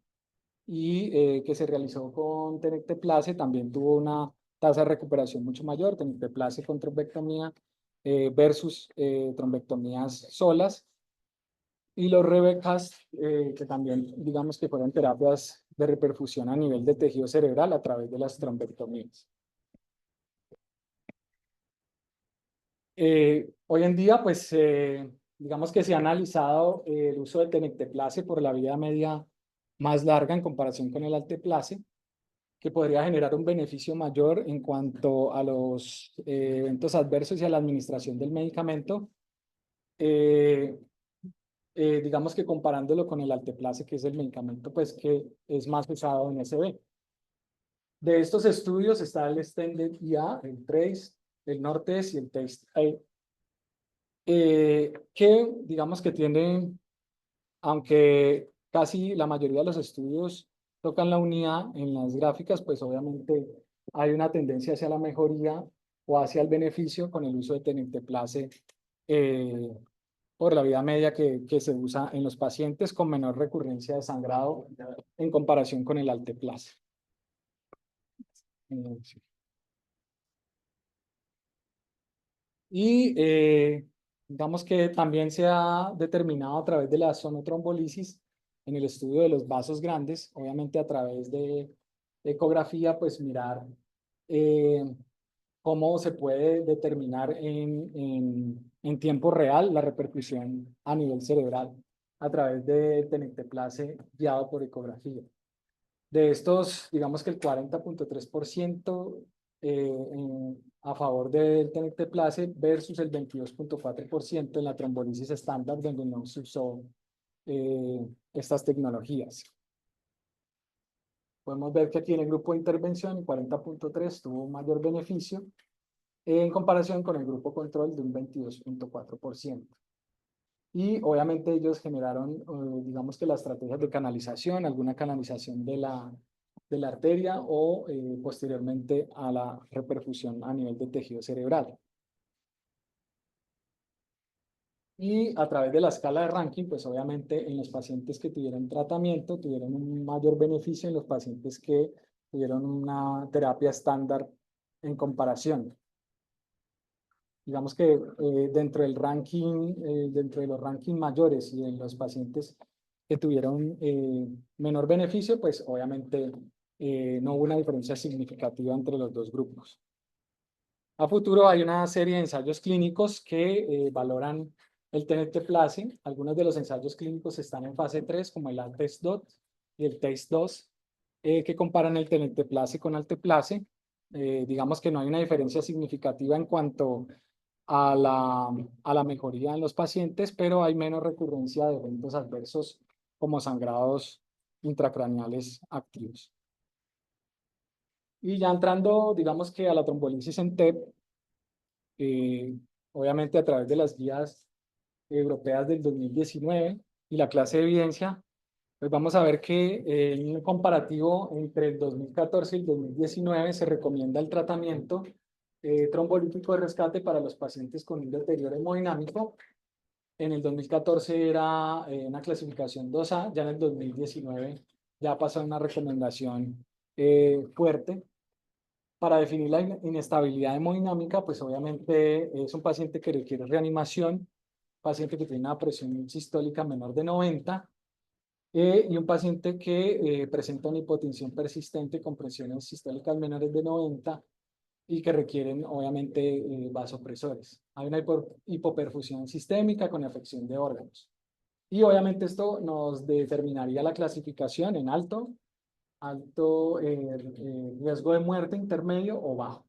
que se realizó con tenecteplase también tuvo una tasa de recuperación mucho mayor, tenecteplase con trombectomía versus trombectomías solas, y los Rebecas, que también digamos que fueron terapias de reperfusión a nivel de tejido cerebral a través de las trombectomías. Hoy en día, pues, digamos que se ha analizado el uso del tenecteplase por la vida media más larga en comparación con el alteplase, que podría generar un beneficio mayor en cuanto a los eventos adversos y a la administración del medicamento, eh, digamos que comparándolo con el alteplase, que es el medicamento pues, que es más usado en SB. De estos estudios está el Extended IA, el TRACE, el NORTES y el TASTE-A, que digamos que tienen, aunque casi la mayoría de los estudios tocan la unidad en las gráficas, pues obviamente hay una tendencia hacia la mejoría o hacia el beneficio con el uso de tenecteplase eh, por la vida media que se usa en los pacientes con menor recurrencia de sangrado en comparación con el alteplase. Sí. Y digamos que también se ha determinado a través de la sonotrombolisis en el estudio de los vasos grandes, obviamente a través de ecografía, pues mirar eh, cómo se puede determinar en tiempo real la repercusión a nivel cerebral a través de tenecteplase guiado por ecografía. De estos, digamos que el 40,3% a favor del tenecteplase versus el 22,4% en la trombolisis estándar, donde no se usó estas tecnologías. Podemos ver que aquí en el grupo de intervención, el 40,3 tuvo un mayor beneficio en comparación con el grupo control de un 22,4%. Y obviamente ellos generaron, digamos que las estrategias de canalización, alguna canalización de la arteria o posteriormente a la reperfusión a nivel de tejido cerebral. Y a través de la escala de ranking, pues obviamente en los pacientes que tuvieron tratamiento, tuvieron un mayor beneficio en los pacientes que tuvieron una terapia estándar en comparación. Digamos que dentro del ranking, dentro de los rankings mayores y en los pacientes que tuvieron menor beneficio, pues obviamente no hubo una diferencia significativa entre los dos grupos. A futuro hay una serie de ensayos clínicos que valoran el tenecteplase. Algunos de los ensayos clínicos están en fase 3, como el ALTEST-2 y el TASTE-2, que comparan el tenecteplase con alteplase. Digamos que no hay una diferencia significativa en cuanto a la mejoría en los pacientes, pero hay menos recurrencia de eventos adversos como sangrados intracraneales activos. Y ya entrando, digamos que a la trombolisis en TEP, obviamente a través de las guías europeas del 2019 y la clase de evidencia, pues vamos a ver que en un comparativo entre el 2014 y el 2019 se recomienda el tratamiento trombolítico de rescate para los pacientes con un deterioro hemodinámico. En el 2014 era una clasificación 2A, ya en el 2019 ya pasó a una recomendación fuerte. Para definir la inestabilidad hemodinámica, pues obviamente es un paciente que requiere reanimación, paciente que tiene una presión sistólica menor de 90, y un paciente que presenta una hipotensión persistente con presiones sistólicas menores de 90 y que requieren, obviamente, vasopresores. Hay una hipoperfusión sistémica con afección de órganos. Y obviamente esto nos determinaría la clasificación en alto riesgo de muerte, intermedio o bajo.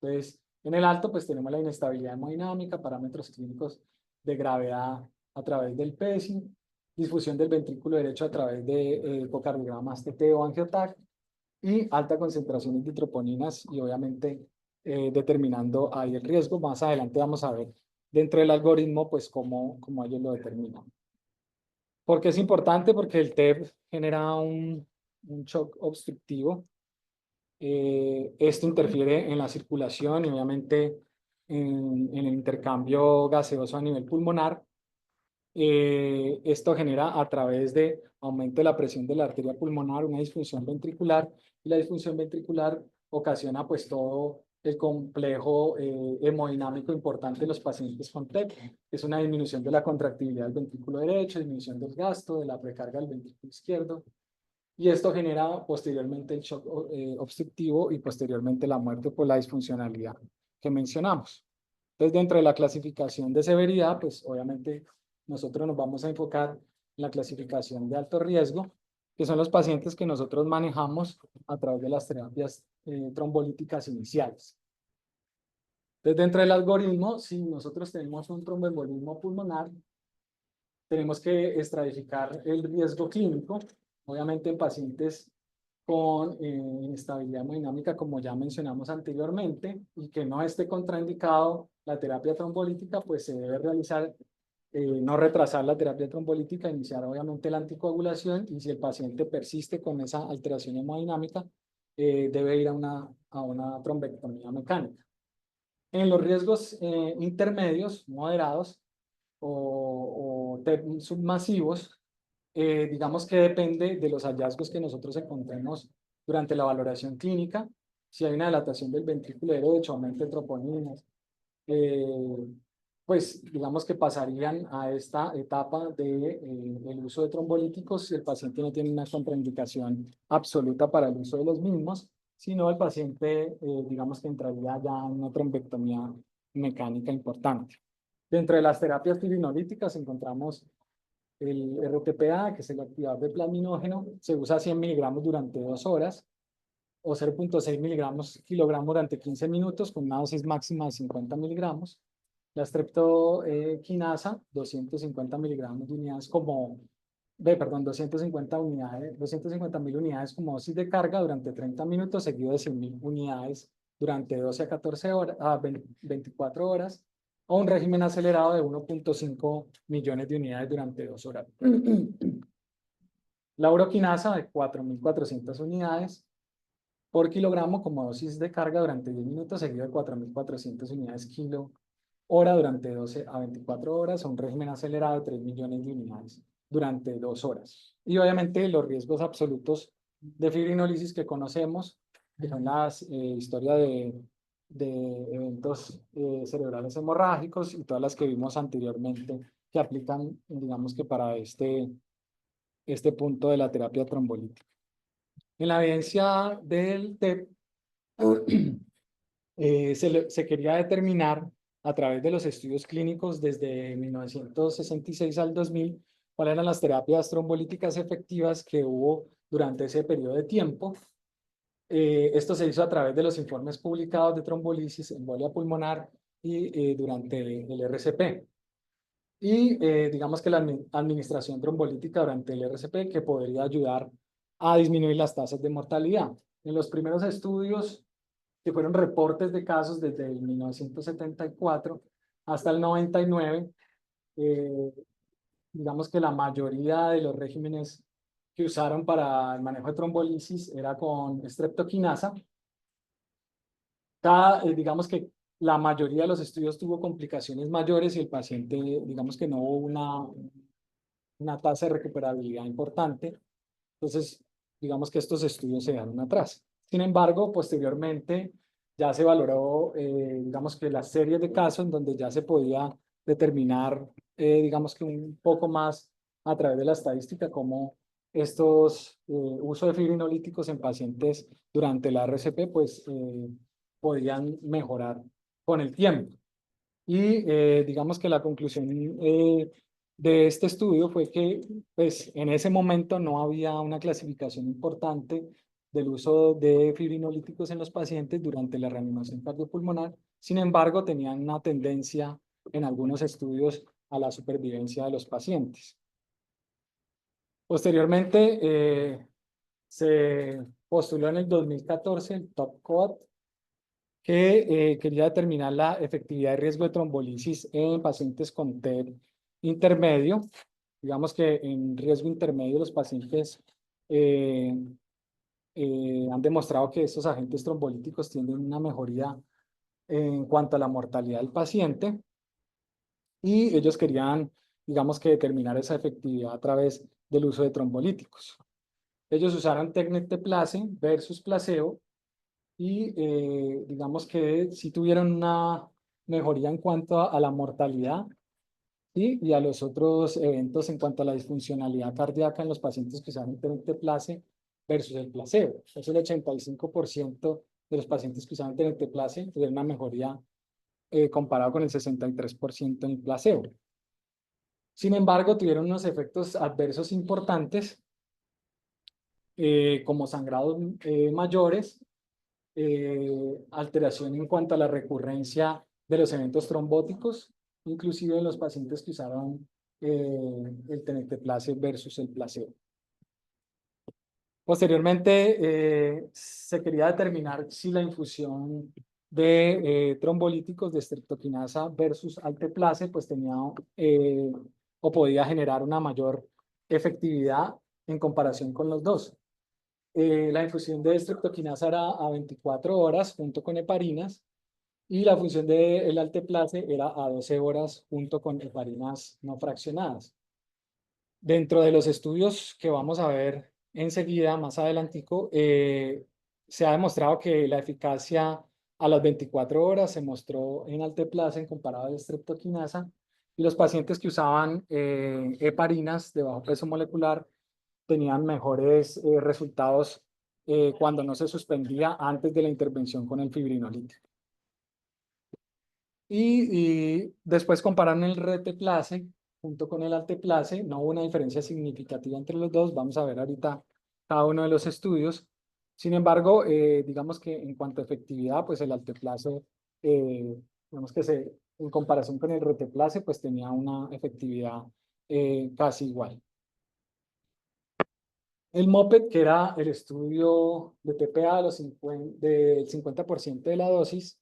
Entonces, en el alto, pues tenemos la inestabilidad hemodinámica, parámetros clínicos de gravedad a través del PESI, disfusión del ventrículo derecho a través de ecocardiogramas TT o angioTAC, y alta concentración de troponinas y obviamente determinando ahí el riesgo. Más adelante vamos a ver dentro del algoritmo pues cómo ellos lo determinan. ¿Por qué es importante? Porque el TEP genera un shock obstructivo. Esto interfiere en la circulación y obviamente en el intercambio gaseoso a nivel pulmonar. Esto genera a través de aumento de la presión de la arteria pulmonar una disfunción ventricular, y la disfunción ventricular ocasiona pues todo el complejo hemodinámico importante de los pacientes con TEP. Es una disminución de la contractibilidad del ventrículo derecho, disminución del gasto, de la precarga del ventrículo izquierdo, y esto genera posteriormente el shock obstructivo y posteriormente la muerte por la disfuncionalidad que mencionamos. Entonces, dentro de la clasificación de severidad, pues obviamente nosotros nos vamos a enfocar en la clasificación de alto riesgo, que son los pacientes que nosotros manejamos a través de las terapias trombolíticas iniciales. Entonces, dentro del algoritmo, si nosotros tenemos un tromboembolismo pulmonar, tenemos que estratificar el riesgo clínico, obviamente en pacientes con inestabilidad hemodinámica, como ya mencionamos anteriormente, y que no esté contraindicado la terapia trombolítica, pues se debe realizar, no retrasar la terapia trombolítica, iniciar obviamente la anticoagulación, y si el paciente persiste con esa alteración hemodinámica, debe ir a una trombectomía mecánica. En los riesgos intermedios, moderados o TEP submasivos, digamos que depende de los hallazgos que nosotros encontremos durante la valoración clínica. Si hay una dilatación del ventrículo derecho, aumento de troponinas, pues digamos que pasarían a esta etapa de, el uso de trombolíticos si el paciente no tiene una contraindicación absoluta para el uso de los mismos, sino el paciente, digamos que entraría ya en una trombectomía mecánica importante. Dentro de las terapias fibrinolyíticas encontramos el RTPA, que es el activador de plasminógeno. Se usa 100 miligramos durante 2 horas o 0.6 miligramos kilogramo durante 15 minutos con una dosis máxima de 50 miligramos. La streptokinasa, 250 miligramos de unidades como, perdón, 250.000 unidades como dosis de carga durante 30 minutos, seguido de 100.000 unidades durante 12 a 14 horas, a 24 horas, o un régimen acelerado de 1.5 millones de unidades durante 2 horas. La uroquinasa de 4.400 unidades por kilogramo como dosis de carga durante 10 minutos, seguido de 4.400 unidades kilo hora durante 12 a 24 horas, o un régimen acelerado de 3 millones de unidades durante 2 horas. Y obviamente los riesgos absolutos de fibrinólisis que conocemos, que son las historias de eventos cerebrales hemorrágicos y todas las que vimos anteriormente que aplican, digamos que para este punto de la terapia trombolítica. En la evidencia del TEP, se quería determinar a través de los estudios clínicos desde 1966 al 2000 cuáles eran las terapias trombolíticas efectivas que hubo durante ese periodo de tiempo. Esto se hizo a través de los informes publicados de trombolisis, embolia pulmonar y durante el RCP. Y digamos que la administración trombolítica durante el RCP que podría ayudar a disminuir las tasas de mortalidad. En los primeros estudios, que fueron reportes de casos desde el 1974 hasta el 99, digamos que la mayoría de los regímenes que usaron para el manejo de trombolisis era con streptokinasa. Digamos que la mayoría de los estudios tuvo complicaciones mayores y el paciente, digamos que no hubo una tasa de recuperabilidad importante. Entonces, digamos que estos estudios se dejaron atrás. Sin embargo, posteriormente ya se valoró, digamos que las series de casos en donde ya se podía determinar, digamos que un poco más a través de la estadística, cómo estos uso de fibrinolíticos en pacientes durante la RCP, pues podían mejorar con el tiempo. Y digamos que la conclusión de este estudio fue que pues, en ese momento no había una clasificación importante del uso de fibrinolíticos en los pacientes durante la reanimación cardiopulmonar. Sin embargo, tenían una tendencia en algunos estudios a la supervivencia de los pacientes. Posteriormente, se postuló en el 2014 el Top Code, que quería determinar la efectividad de riesgo de trombolisis en pacientes con TEP intermedio. Digamos que en riesgo intermedio los pacientes eh, han demostrado que estos agentes trombolíticos tienen una mejoría en cuanto a la mortalidad del paciente, y ellos querían, digamos que determinar esa efectividad a través del uso de trombolíticos. Ellos usaron Tecnet-Teplase versus placebo y digamos que sí tuvieron una mejoría en cuanto a la mortalidad y a los otros eventos en cuanto a la disfuncionalidad cardíaca en los pacientes que usaron Tecnet-Teplase versus el placebo. Eso el 85% de los pacientes que usaron Tecnet-Teplase tuvieron una mejoría comparado con el 63% en el placebo. Sin embargo, tuvieron unos efectos adversos importantes, como sangrados mayores, alteración en cuanto a la recurrencia de los eventos trombóticos, inclusive en los pacientes que usaron el tenecteplase versus el placebo. Posteriormente, se quería determinar si la infusión de trombolíticos de streptokinasa versus alteplase pues tenía o podía generar una mayor efectividad en comparación con los dos. La infusión de streptokinasa era a 24 horas junto con heparinas, y la función del alteplase era a 12 horas junto con heparinas no fraccionadas. Dentro de los estudios que vamos a ver enseguida, más adelantico, se ha demostrado que la eficacia a las 24 horas se mostró en alteplase en comparado a la streptokinasa, y los pacientes que usaban heparinas de bajo peso molecular tenían mejores resultados cuando no se suspendía antes de la intervención con el fibrinolítico. Y después compararon el reteplase junto con el alteplase. No hubo una diferencia significativa entre los dos. Vamos a ver ahorita cada uno de los estudios. Sin embargo, digamos que en cuanto a efectividad, pues el alteplase, digamos que en comparación con el reteplase, pues tenía una efectividad casi igual. El MOPED, que era el estudio de TPA del 50% de la dosis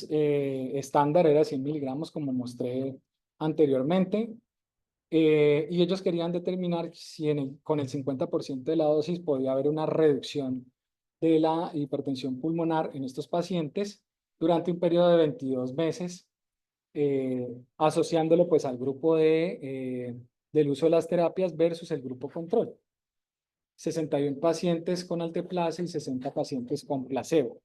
estándar era 100 miligramos, como mostré anteriormente, y ellos querían determinar si con el 50% de la dosis podía haber una reducción de la hipertensión pulmonar en estos pacientes durante un periodo de 22 meses, asociándolo pues al grupo del uso de las terapias versus el grupo control. 61 pacientes con alteplase y 60 pacientes con placebo.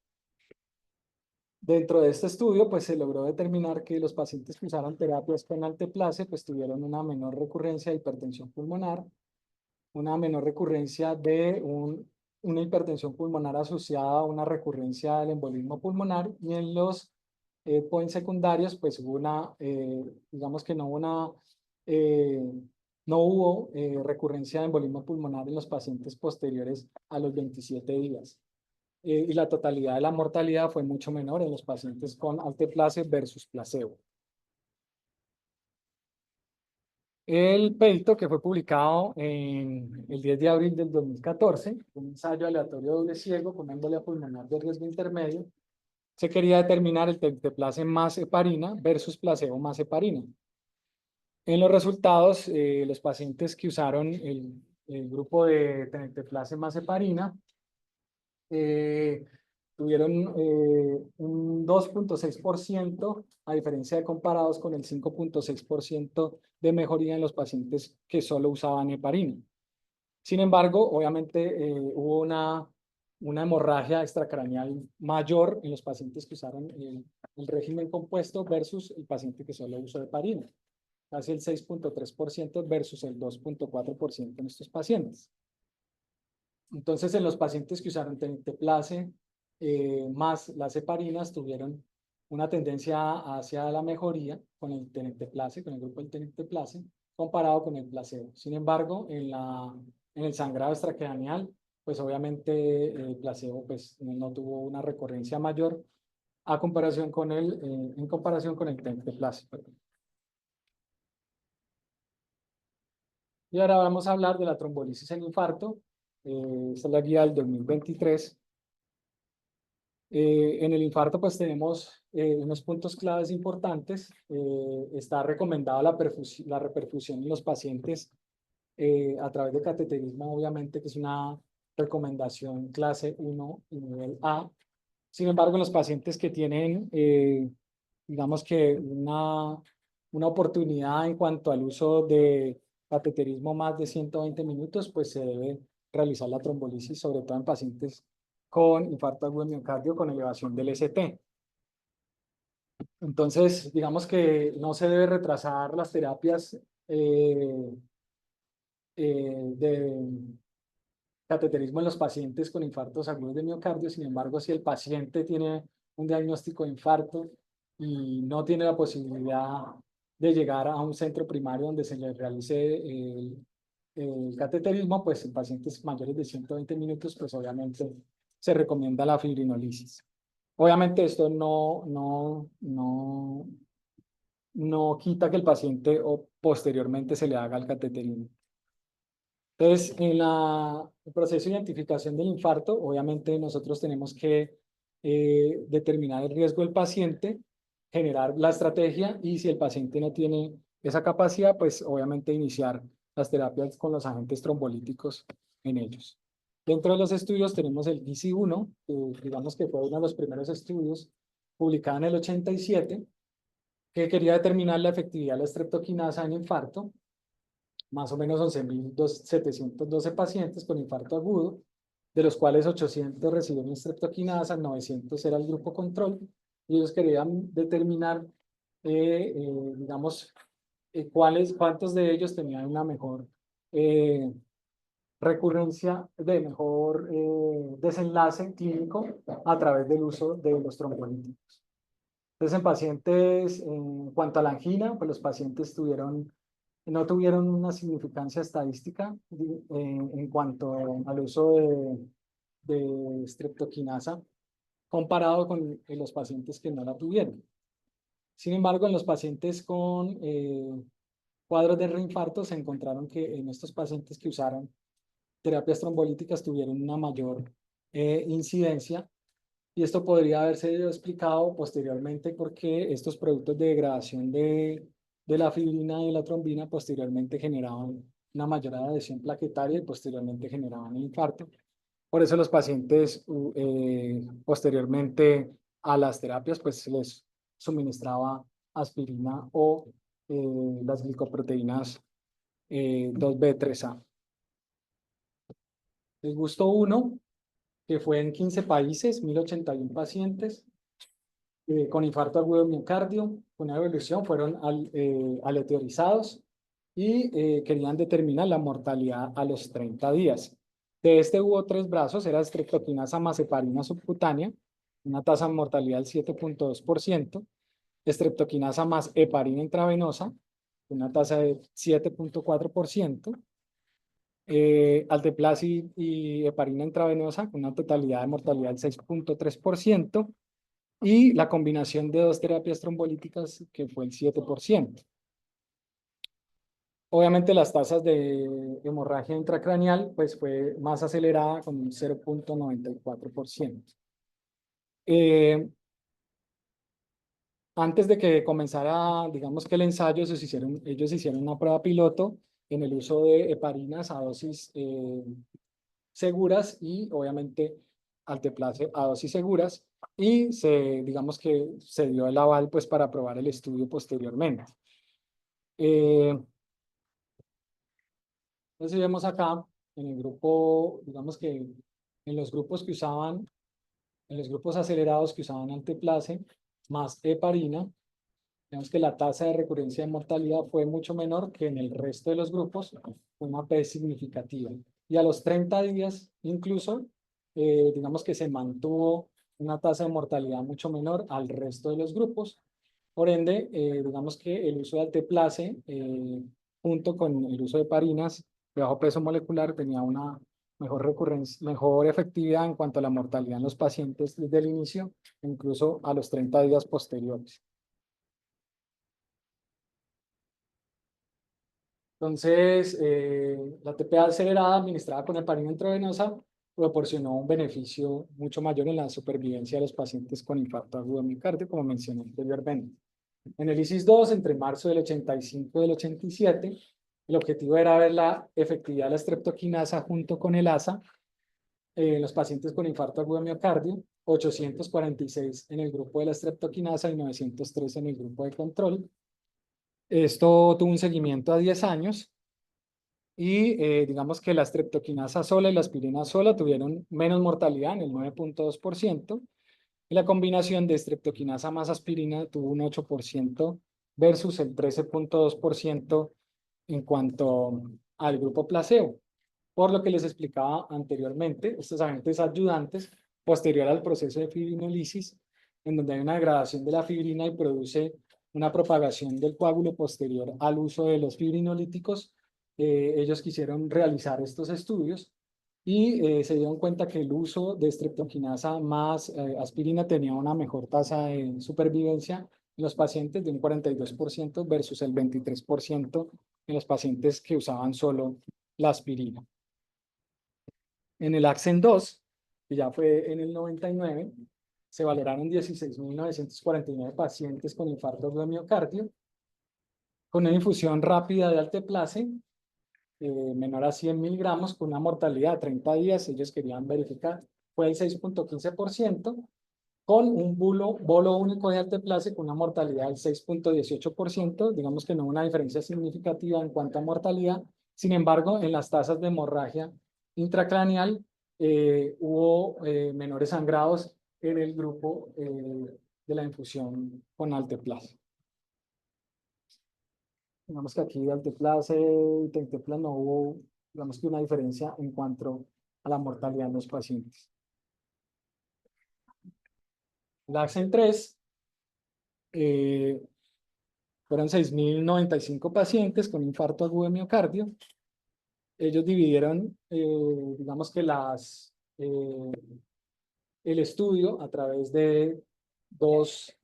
Dentro de este estudio, pues se logró determinar que los pacientes que usaron terapias con alteplase, pues tuvieron una menor recurrencia de hipertensión pulmonar, una menor recurrencia de una hipertensión pulmonar asociada a una recurrencia del embolismo pulmonar, y en los points secundarios, pues hubo digamos que no hubo recurrencia de embolismo pulmonar en los pacientes posteriores a los 27 días. Y la totalidad de la mortalidad fue mucho menor en los pacientes con alteplase versus placebo. El PEITO, que fue publicado en el 10 de abril del 2014, un ensayo aleatorio doble ciego con embolia pulmonar de riesgo intermedio, se quería determinar el tenecteplase más heparina versus placebo más heparina. En los resultados, los pacientes que usaron el grupo de tenecteplase más heparina tuvieron un 2.6%, a diferencia de comparados con el 5.6% de mejoría en los pacientes que solo usaban heparina. Sin embargo, obviamente hubo una hemorragia extracraneal mayor en los pacientes que usaron el régimen compuesto versus el paciente que solo usó heparina. Casi el 6.3% versus el 2.4% en estos pacientes. Entonces, en los pacientes que usaron tenecteplase más las heparinas, tuvieron una tendencia hacia la mejoría con el tenecteplase, con el grupo del tenecteplase, comparado con el placebo. Sin embargo, en el sangrado extracraneal, pues obviamente el placebo pues, no tuvo una recurrencia mayor en comparación con el tenecteplase. Y ahora vamos a hablar de la trombolisis en infarto. Esta es la guía del 2023. En el infarto pues tenemos unos puntos claves importantes. Está recomendada la reperfusión en los pacientes a través de cateterismo, obviamente, que es una recomendación clase 1 y nivel A. Sin embargo, en los pacientes que tienen, digamos que una oportunidad en cuanto al uso de cateterismo más de 120 minutos, pues se debe realizar la trombolisis, sobre todo en pacientes con infarto agudo de miocardio con elevación del ST. Entonces, digamos que no se debe retrasar las terapias de cateterismo en los pacientes con infartos agudos de miocardio. Sin embargo, si el paciente tiene un diagnóstico de infarto y no tiene la posibilidad de llegar a un centro primario donde se le realice el cateterismo, pues en pacientes mayores de 120 minutos, pues obviamente se recomienda la fibrinolisis. Obviamente esto no quita que el paciente o posteriormente se le haga el cateterismo. Entonces, en el proceso de identificación del infarto, obviamente nosotros tenemos que determinar el riesgo del paciente, generar la estrategia y si el paciente no tiene esa capacidad, pues obviamente iniciar las terapias con los agentes trombolíticos en ellos. Dentro de los estudios tenemos el DICI-1, que digamos que fue uno de los primeros estudios publicado en el 87, que quería determinar la efectividad de la streptokinasa en infarto. Más o menos 11.712 pacientes con infarto agudo, de los cuales 800 recibieron streptokinasa, 900 era el grupo control, y ellos querían determinar, digamos, cuántos de ellos tenían una mejor recurrencia, de mejor desenlace clínico a través del uso de los trombolíticos. Entonces, en pacientes, en cuanto a la angina, pues los pacientes no tuvieron una significancia estadística en cuanto al uso de streptokinasa comparado con los pacientes que no la tuvieron. Sin embargo, en los pacientes con cuadros de reinfarto se encontraron que en estos pacientes que usaron terapias trombolíticas tuvieron una mayor incidencia, y esto podría haberse explicado posteriormente porque estos productos de degradación de la fibrina y la trombina posteriormente generaban una mayor adhesión plaquetaria y posteriormente generaban el infarto. Por eso los pacientes posteriormente a las terapias pues se les suministraba aspirina o las glicoproteínas 2B3A. El gusto 1, que fue en 15 países, 1.081 pacientes con infarto agudo de miocardio, una evolución, fueron aleatorizados y querían determinar la mortalidad a los 30 días. De este hubo 3 brazos, era streptokinasa más heparina subcutánea, una tasa de mortalidad del 7.2%, streptokinasa más heparina intravenosa, una tasa de 7.4%, alteplase y heparina intravenosa, con una totalidad de mortalidad del 6.3%, y la combinación de 2 terapias trombolíticas, que fue el 7%. Obviamente las tasas de hemorragia intracraneal pues fue más acelerada con un 0.94%. Antes de que comenzara, digamos que el ensayo, ellos hicieron una prueba piloto en el uso de heparinas a dosis seguras y obviamente alteplase a dosis seguras, y digamos que se dio el aval pues para aprobar el estudio posteriormente. Entonces vemos acá en el grupo, digamos que en los grupos en los grupos acelerados que usaban alteplase más heparina, vemos que la tasa de recurrencia de mortalidad fue mucho menor que en el resto de los grupos, una P significativa. Y a los 30 días incluso, digamos que se mantuvo una tasa de mortalidad mucho menor al resto de los grupos. Por ende, digamos que el uso de alteplase, junto con el uso de heparinas de bajo peso molecular, tenía una mejor efectividad en cuanto a la mortalidad en los pacientes desde el inicio, incluso a los 30 días posteriores. Entonces, la TPA acelerada administrada con heparina intravenosa proporcionó un beneficio mucho mayor en la supervivencia de los pacientes con infarto agudo de miocardio, como mencioné anteriormente. En el ISIS-2, entre marzo del 85 y del 87, el objetivo era ver la efectividad de la streptokinasa junto con el ASA en los pacientes con infarto agudo de miocardio, 846 en el grupo de la streptokinasa y 903 en el grupo de control. Esto tuvo un seguimiento a 10 años y digamos que la streptokinasa sola y la aspirina sola tuvieron menos mortalidad en el 9.2%. Y la combinación de streptokinasa más aspirina tuvo un 8% versus el 13.2% en cuanto al grupo placebo. Por lo que les explicaba anteriormente, estos agentes ayudantes, posterior al proceso de fibrinolisis, en donde hay una degradación de la fibrina y produce una propagación del coágulo posterior al uso de los fibrinolíticos, ellos quisieron realizar estos estudios y se dieron cuenta que el uso de streptokinasa más aspirina tenía una mejor tasa de supervivencia en los pacientes de un 42% versus el 23% en los pacientes que usaban solo la aspirina. En el AXEN-2, que ya fue en el 99, se valoraron 16.949 pacientes con infarto de miocardio, con una infusión rápida de alteplase, menor a 100 miligramos, con una mortalidad de 30 días, ellos querían verificar, fue el 6.15%, con un bolo único de alteplase con una mortalidad del 6.18%, digamos que no una diferencia significativa en cuanto a mortalidad. Sin embargo, en las tasas de hemorragia intracraneal hubo menores sangrados en el grupo de la infusión con alteplase. Digamos que aquí de alteplase y tenteplas no hubo, digamos que una diferencia en cuanto a la mortalidad en los pacientes. La AXEN-3 fueron 6.095 pacientes con infarto agudo de miocardio. Ellos dividieron, digamos que el estudio a través de dos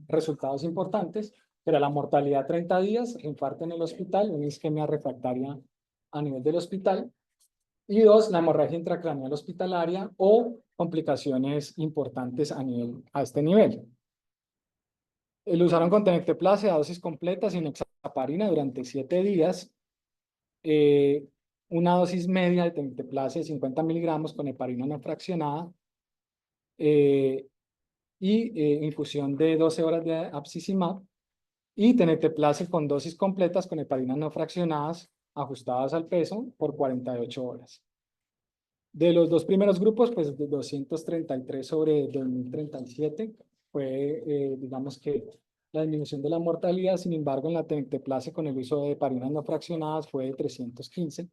resultados importantes, que era la mortalidad 30 días, infarto en el hospital, una isquemia refractaria a nivel del hospital, y dos, la hemorragia intracraneal hospitalaria o complicaciones importantes a este nivel. Lo usaron con tenecteplase a dosis completa sin hexaparina durante 7 días. Una dosis media de tenecteplase de 50 miligramos con heparina no fraccionada. Infusión de 12 horas de abscisimaab. Y tenecteplase con dosis completas con heparinas no fraccionadas ajustadas al peso por 48 horas. De los dos primeros grupos, pues de 233 sobre 2037, fue, digamos que, la disminución de la mortalidad. Sin embargo, en la tenecteplase con el uso de heparinas no fraccionadas fue de 315,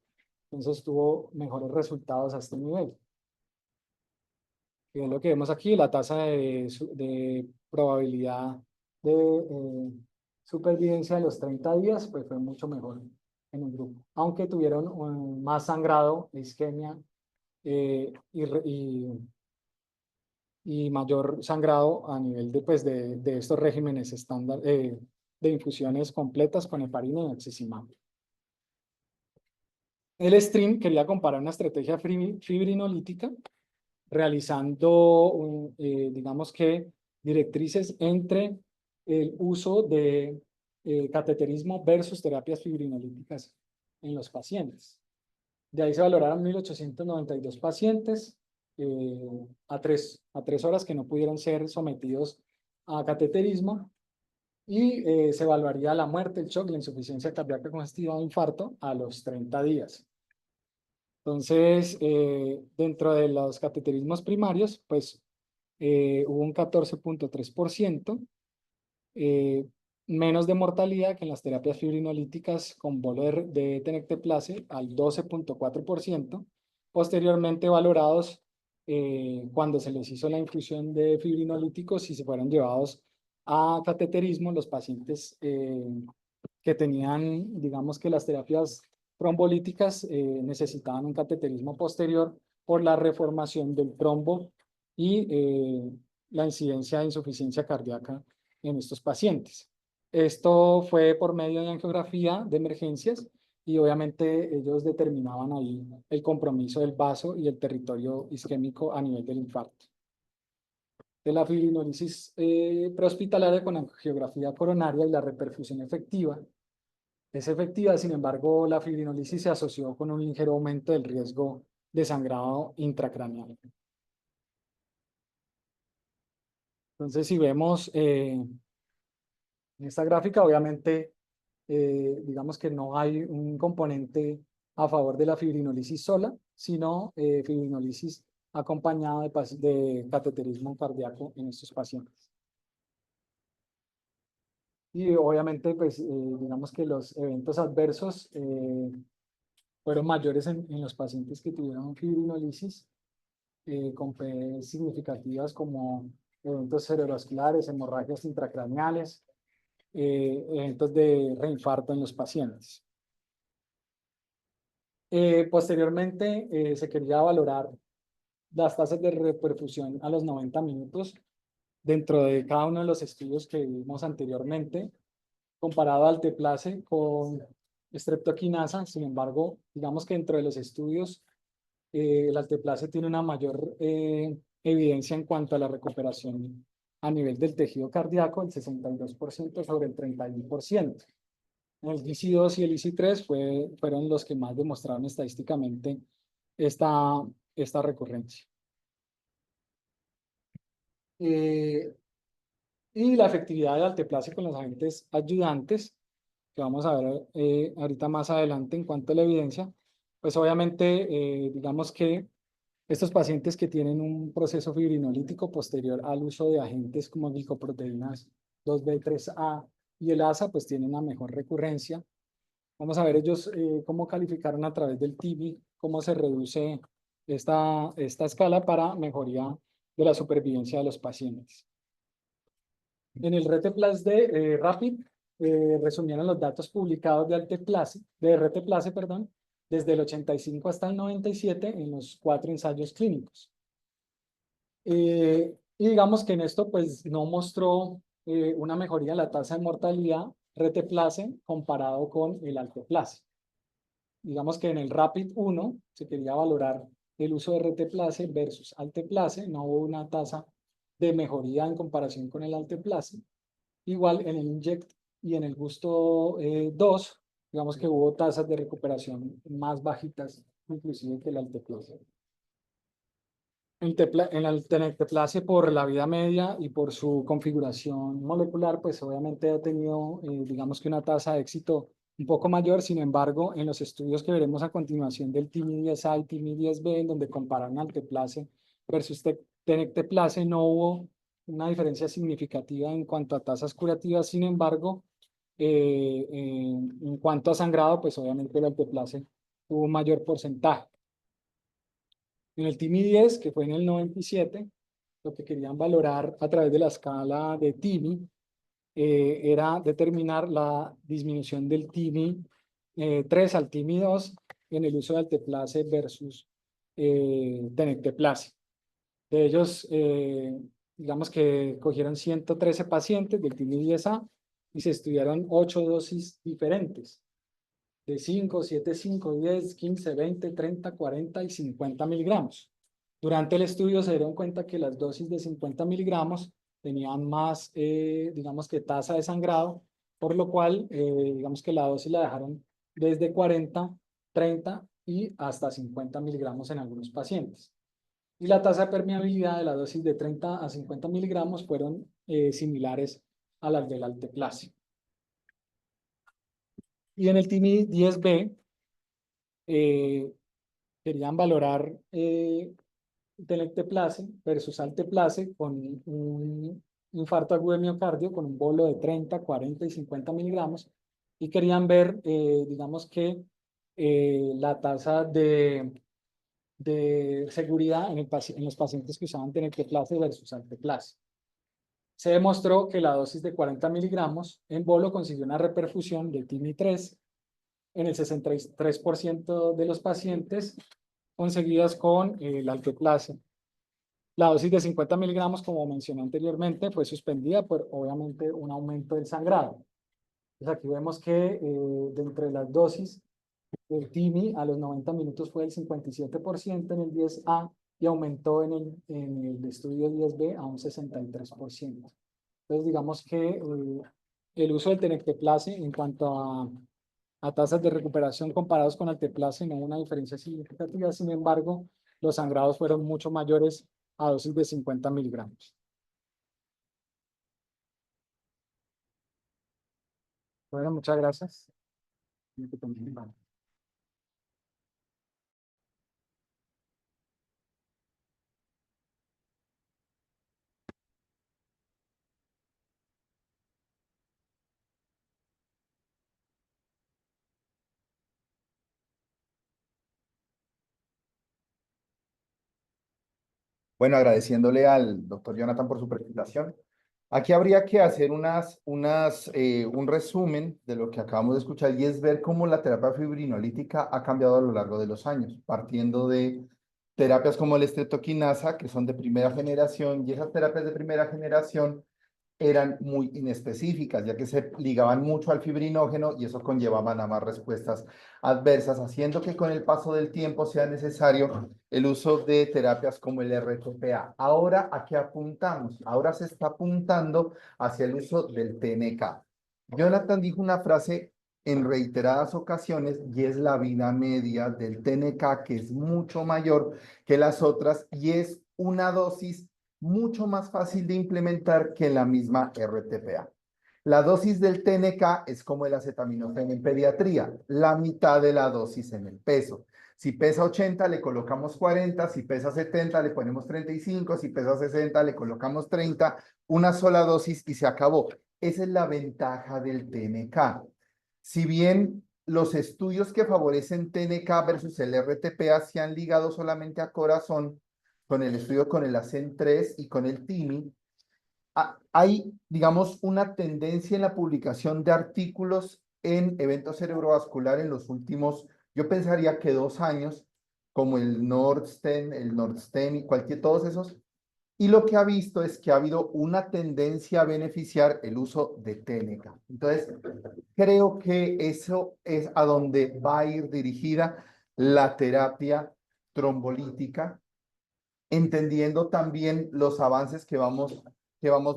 entonces tuvo mejores resultados a este nivel. Y es lo que vemos aquí, la tasa de probabilidad de supervivencia de los 30 días, pues fue mucho mejor en el grupo, aunque tuvieron más sangrado, isquemia, y mayor sangrado a nivel de estos regímenes estándar de infusiones completas con heparina y abscisimaab. El STREAM quería comparar una estrategia fibrinolítica realizando, digamos que, directrices entre el uso de cateterismo versus terapias fibrinolíticas en los pacientes. De ahí se valoraron 1.892 pacientes a tres horas que no pudieron ser sometidos a cateterismo y se evaluaría la muerte, el shock, la insuficiencia cardíaca congestiva o infarto a los 30 días. Entonces, dentro de los cateterismos primarios, pues hubo un 14.3%, menos de mortalidad que en las terapias fibrinolíticas con bolo de tenecteplase al 12.4%, posteriormente valorados cuando se les hizo la infusión de fibrinolíticos y se fueron llevados a cateterismo los pacientes que tenían, digamos que las terapias trombolíticas necesitaban un cateterismo posterior por la reformación del trombo y la incidencia de insuficiencia cardíaca en estos pacientes. Esto fue por medio de angiografía de emergencias y obviamente ellos determinaban ahí el compromiso del vaso y el territorio isquémico a nivel del infarto. De la fibrinolisis prehospitalaria con angiografía coronaria y la reperfusión efectiva. Es efectiva, sin embargo, la fibrinolisis se asoció con un ligero aumento del riesgo de sangrado intracraneal. Entonces, si vemos en esta gráfica, obviamente, digamos que no hay un componente a favor de la fibrinolisis sola, sino fibrinolisis acompañada de cateterismo cardíaco en estos pacientes. Y obviamente, pues, digamos que los eventos adversos fueron mayores en los pacientes que tuvieron fibrinolisis, con P significativas como eventos cerebrovasculares, hemorragias intracraneales, eventos de reinfarto en los pacientes. Posteriormente, se quería valorar las tasas de reperfusión a los 90 minutos dentro de cada uno de los estudios que vimos anteriormente, comparado al alteplase con streptoquinasa. Sin embargo, digamos que dentro de los estudios, el alteplase tiene una mayor evidencia en cuanto a la recuperación a nivel del tejido cardíaco, el 62% sobre el 31%. El GC2 y el IC3 fueron los que más demostraron estadísticamente esta recurrencia. Y la efectividad del alteplase con los agentes ayudantes, que vamos a ver ahorita más adelante en cuanto a la evidencia, pues obviamente digamos que estos pacientes que tienen un proceso fibrinolítico posterior al uso de agentes como glicoproteínas 2B3A y el ASA, pues tienen una mejor recurrencia. Vamos a ver ellos cómo calificaron a través del TIMI, cómo se reduce esta escala para mejoría de la supervivencia de los pacientes. En el RTPLAS de RAPID resumieron los datos publicados de RTPLASE, perdón, desde el 85 hasta el 97 en los 4 ensayos clínicos. Y digamos que en esto pues no mostró una mejoría en la tasa de mortalidad RTPLASE comparado con el alteplase. Digamos que en el RAPID 1 se quería valorar el uso de RTPLASE versus alteplase, no hubo una tasa de mejoría en comparación con el alteplase. Igual en el INJECT y en el GUSTO 2, digamos que hubo tasas de recuperación más bajitas, inclusive que el alteplase. En el alteplase, por la vida media y por su configuración molecular, pues obviamente ha tenido, digamos que una tasa de éxito un poco mayor. Sin embargo, en los estudios que veremos a continuación del TIMI-10A y TIMI-10B, en donde comparan alteplase versus tenecteplase, no hubo una diferencia significativa en cuanto a tasas curativas. Sin embargo, en cuanto a sangrado, pues obviamente el alteplase tuvo un mayor porcentaje. En el TIMI-10, que fue en el 97, lo que querían valorar a través de la escala de TIMI era determinar la disminución del TIMI 3 al TIMI 2 en el uso de alteplase versus tenecteplase. De ellos, digamos que cogieron 113 pacientes del TIMI-10A y se estudiaron 8 dosis diferentes, de 5, 7, 5, 10, 15, 20, 30, 40 y 50 miligramos. Durante el estudio se dieron cuenta que las dosis de 50 miligramos tenían más, digamos que tasa de sangrado, por lo cual, digamos que la dosis la dejaron desde 40, 30 y hasta 50 miligramos en algunos pacientes. Y la tasa de permeabilidad de la dosis de 30 a 50 miligramos fueron similares a las del alteplase. Y en el TIMI-10B querían valorar tenecteplase versus alteplase con un infarto agudo de miocardio con un bolo de 30, 40 y 50 miligramos, y querían ver, digamos que la tasa de seguridad en los pacientes que usaban tenecteplase versus alteplase. Se demostró que la dosis de 40 miligramos en bolo consiguió una reperfusión de TIMI-3 en el 63% de los pacientes conseguidas con el alteplase. La dosis de 50 miligramos, como mencioné anteriormente, fue suspendida por, obviamente, un aumento del sangrado. Pues aquí vemos que de entre las dosis, el TIMI a los 90 minutos fue el 57% en el 10A y aumentó en el estudio 10B a un 63%. Entonces, digamos que el uso del tenecteplase en cuanto a tasas de recuperación comparados con alteplase no hubo una diferencia significativa. Sin embargo, los sangrados fueron mucho mayores a dosis de 50 miligramos. Bueno, muchas gracias. Bueno, agradeciéndole al doctor Jonathan por su presentación. Aquí habría que hacer un resumen de lo que acabamos de escuchar y es ver cómo la terapia fibrinolítica ha cambiado a lo largo de los años, partiendo de terapias como el estreptoquinasa, que son de primera generación, y esas terapias de primera generación eran muy inespecíficas, ya que se ligaban mucho al fibrinógeno y eso conllevaba a más respuestas adversas, haciendo que con el paso del tiempo sea necesario el uso de terapias como el RTPA. Ahora, ¿a qué apuntamos? Ahora se está apuntando hacia el uso del TNK. Jonathan dijo una frase en reiteradas ocasiones y es la vida media del TNK, que es mucho mayor que las otras y es una dosis mucho más fácil de implementar que la misma RTPA. La dosis del TNK es como el acetaminofén en pediatría, la mitad de la dosis en el peso. Si pesa 80, le colocamos 40, si pesa 70, le ponemos 35, si pesa 60, le colocamos 30, una sola dosis y se acabó. Esa es la ventaja del TNK. Si bien los estudios que favorecen TNK versus el RTPA se han ligado solamente a corazón, con el estudio con el ASCEN-3 y con el TIMI, hay, digamos, una tendencia en la publicación de artículos en eventos cerebrovasculares en los últimos, yo pensaría que 2 años, como el NordStem y todos esos. Y lo que ha visto es que ha habido una tendencia a beneficiar el uso de técnica. Entonces, creo que eso es a donde va a ir dirigida la terapia trombolítica, entendiendo también los avances que vamos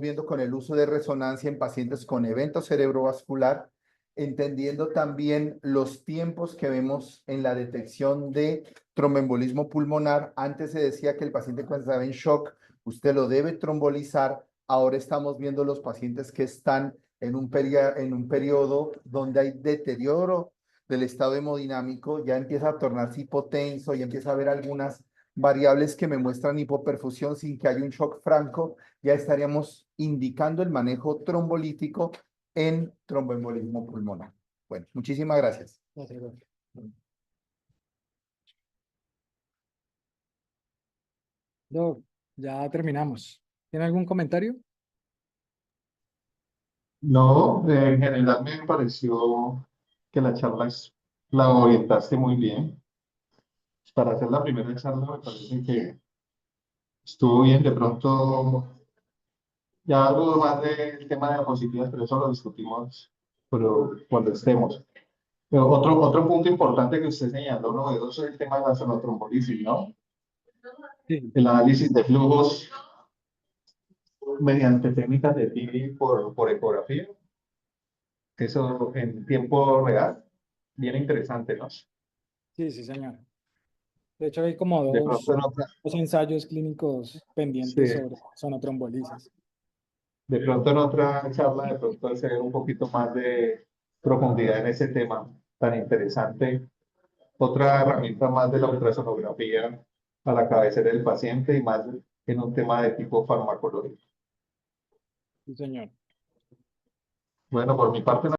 viendo con el uso de resonancia en pacientes con evento cerebrovascular, entendiendo también los tiempos que vemos en la detección de tromboembolismo pulmonar. Antes se decía que el paciente cuando estaba en shock, usted lo debe trombolizar. Ahora estamos viendo los pacientes que están en un periodo donde hay deterioro del estado hemodinámico, ya empieza a tornarse hipotenso, ya empieza a haber algunas variables que me muestran hipoperfusión sin que haya un shock franco, ya estaríamos indicando el manejo trombolítico en tromboembolismo pulmonar. Bueno, muchísimas gracias. Doc, ya terminamos. ¿Tiene algún comentario? No, en general me pareció que la orientaste muy bien. Para hacer la primera charla me parece que estuvo bien. De pronto ya algo más del tema de diapositivas, pero eso lo discutimos cuando estemos. Pero otro punto importante que usted señaló, novedoso, es el tema de la sonotrombolisis, ¿no? Sí. El análisis de flujos mediante técnicas de TIMI por ecografía. Eso en tiempo real, bien interesante, ¿no? Sí, sí, señor. De hecho, hay como De pronto dos ensayos clínicos sí, pendientes sobre sonotrombolisis. de pronto en otra charla, de pronto hacer un poquito más de profundidad en ese tema tan interesante. Otra herramienta más de la ultrasonografía a la cabecera del paciente y más en un tema de tipo farmacológico. Sí, señor. Bueno, por mi parte,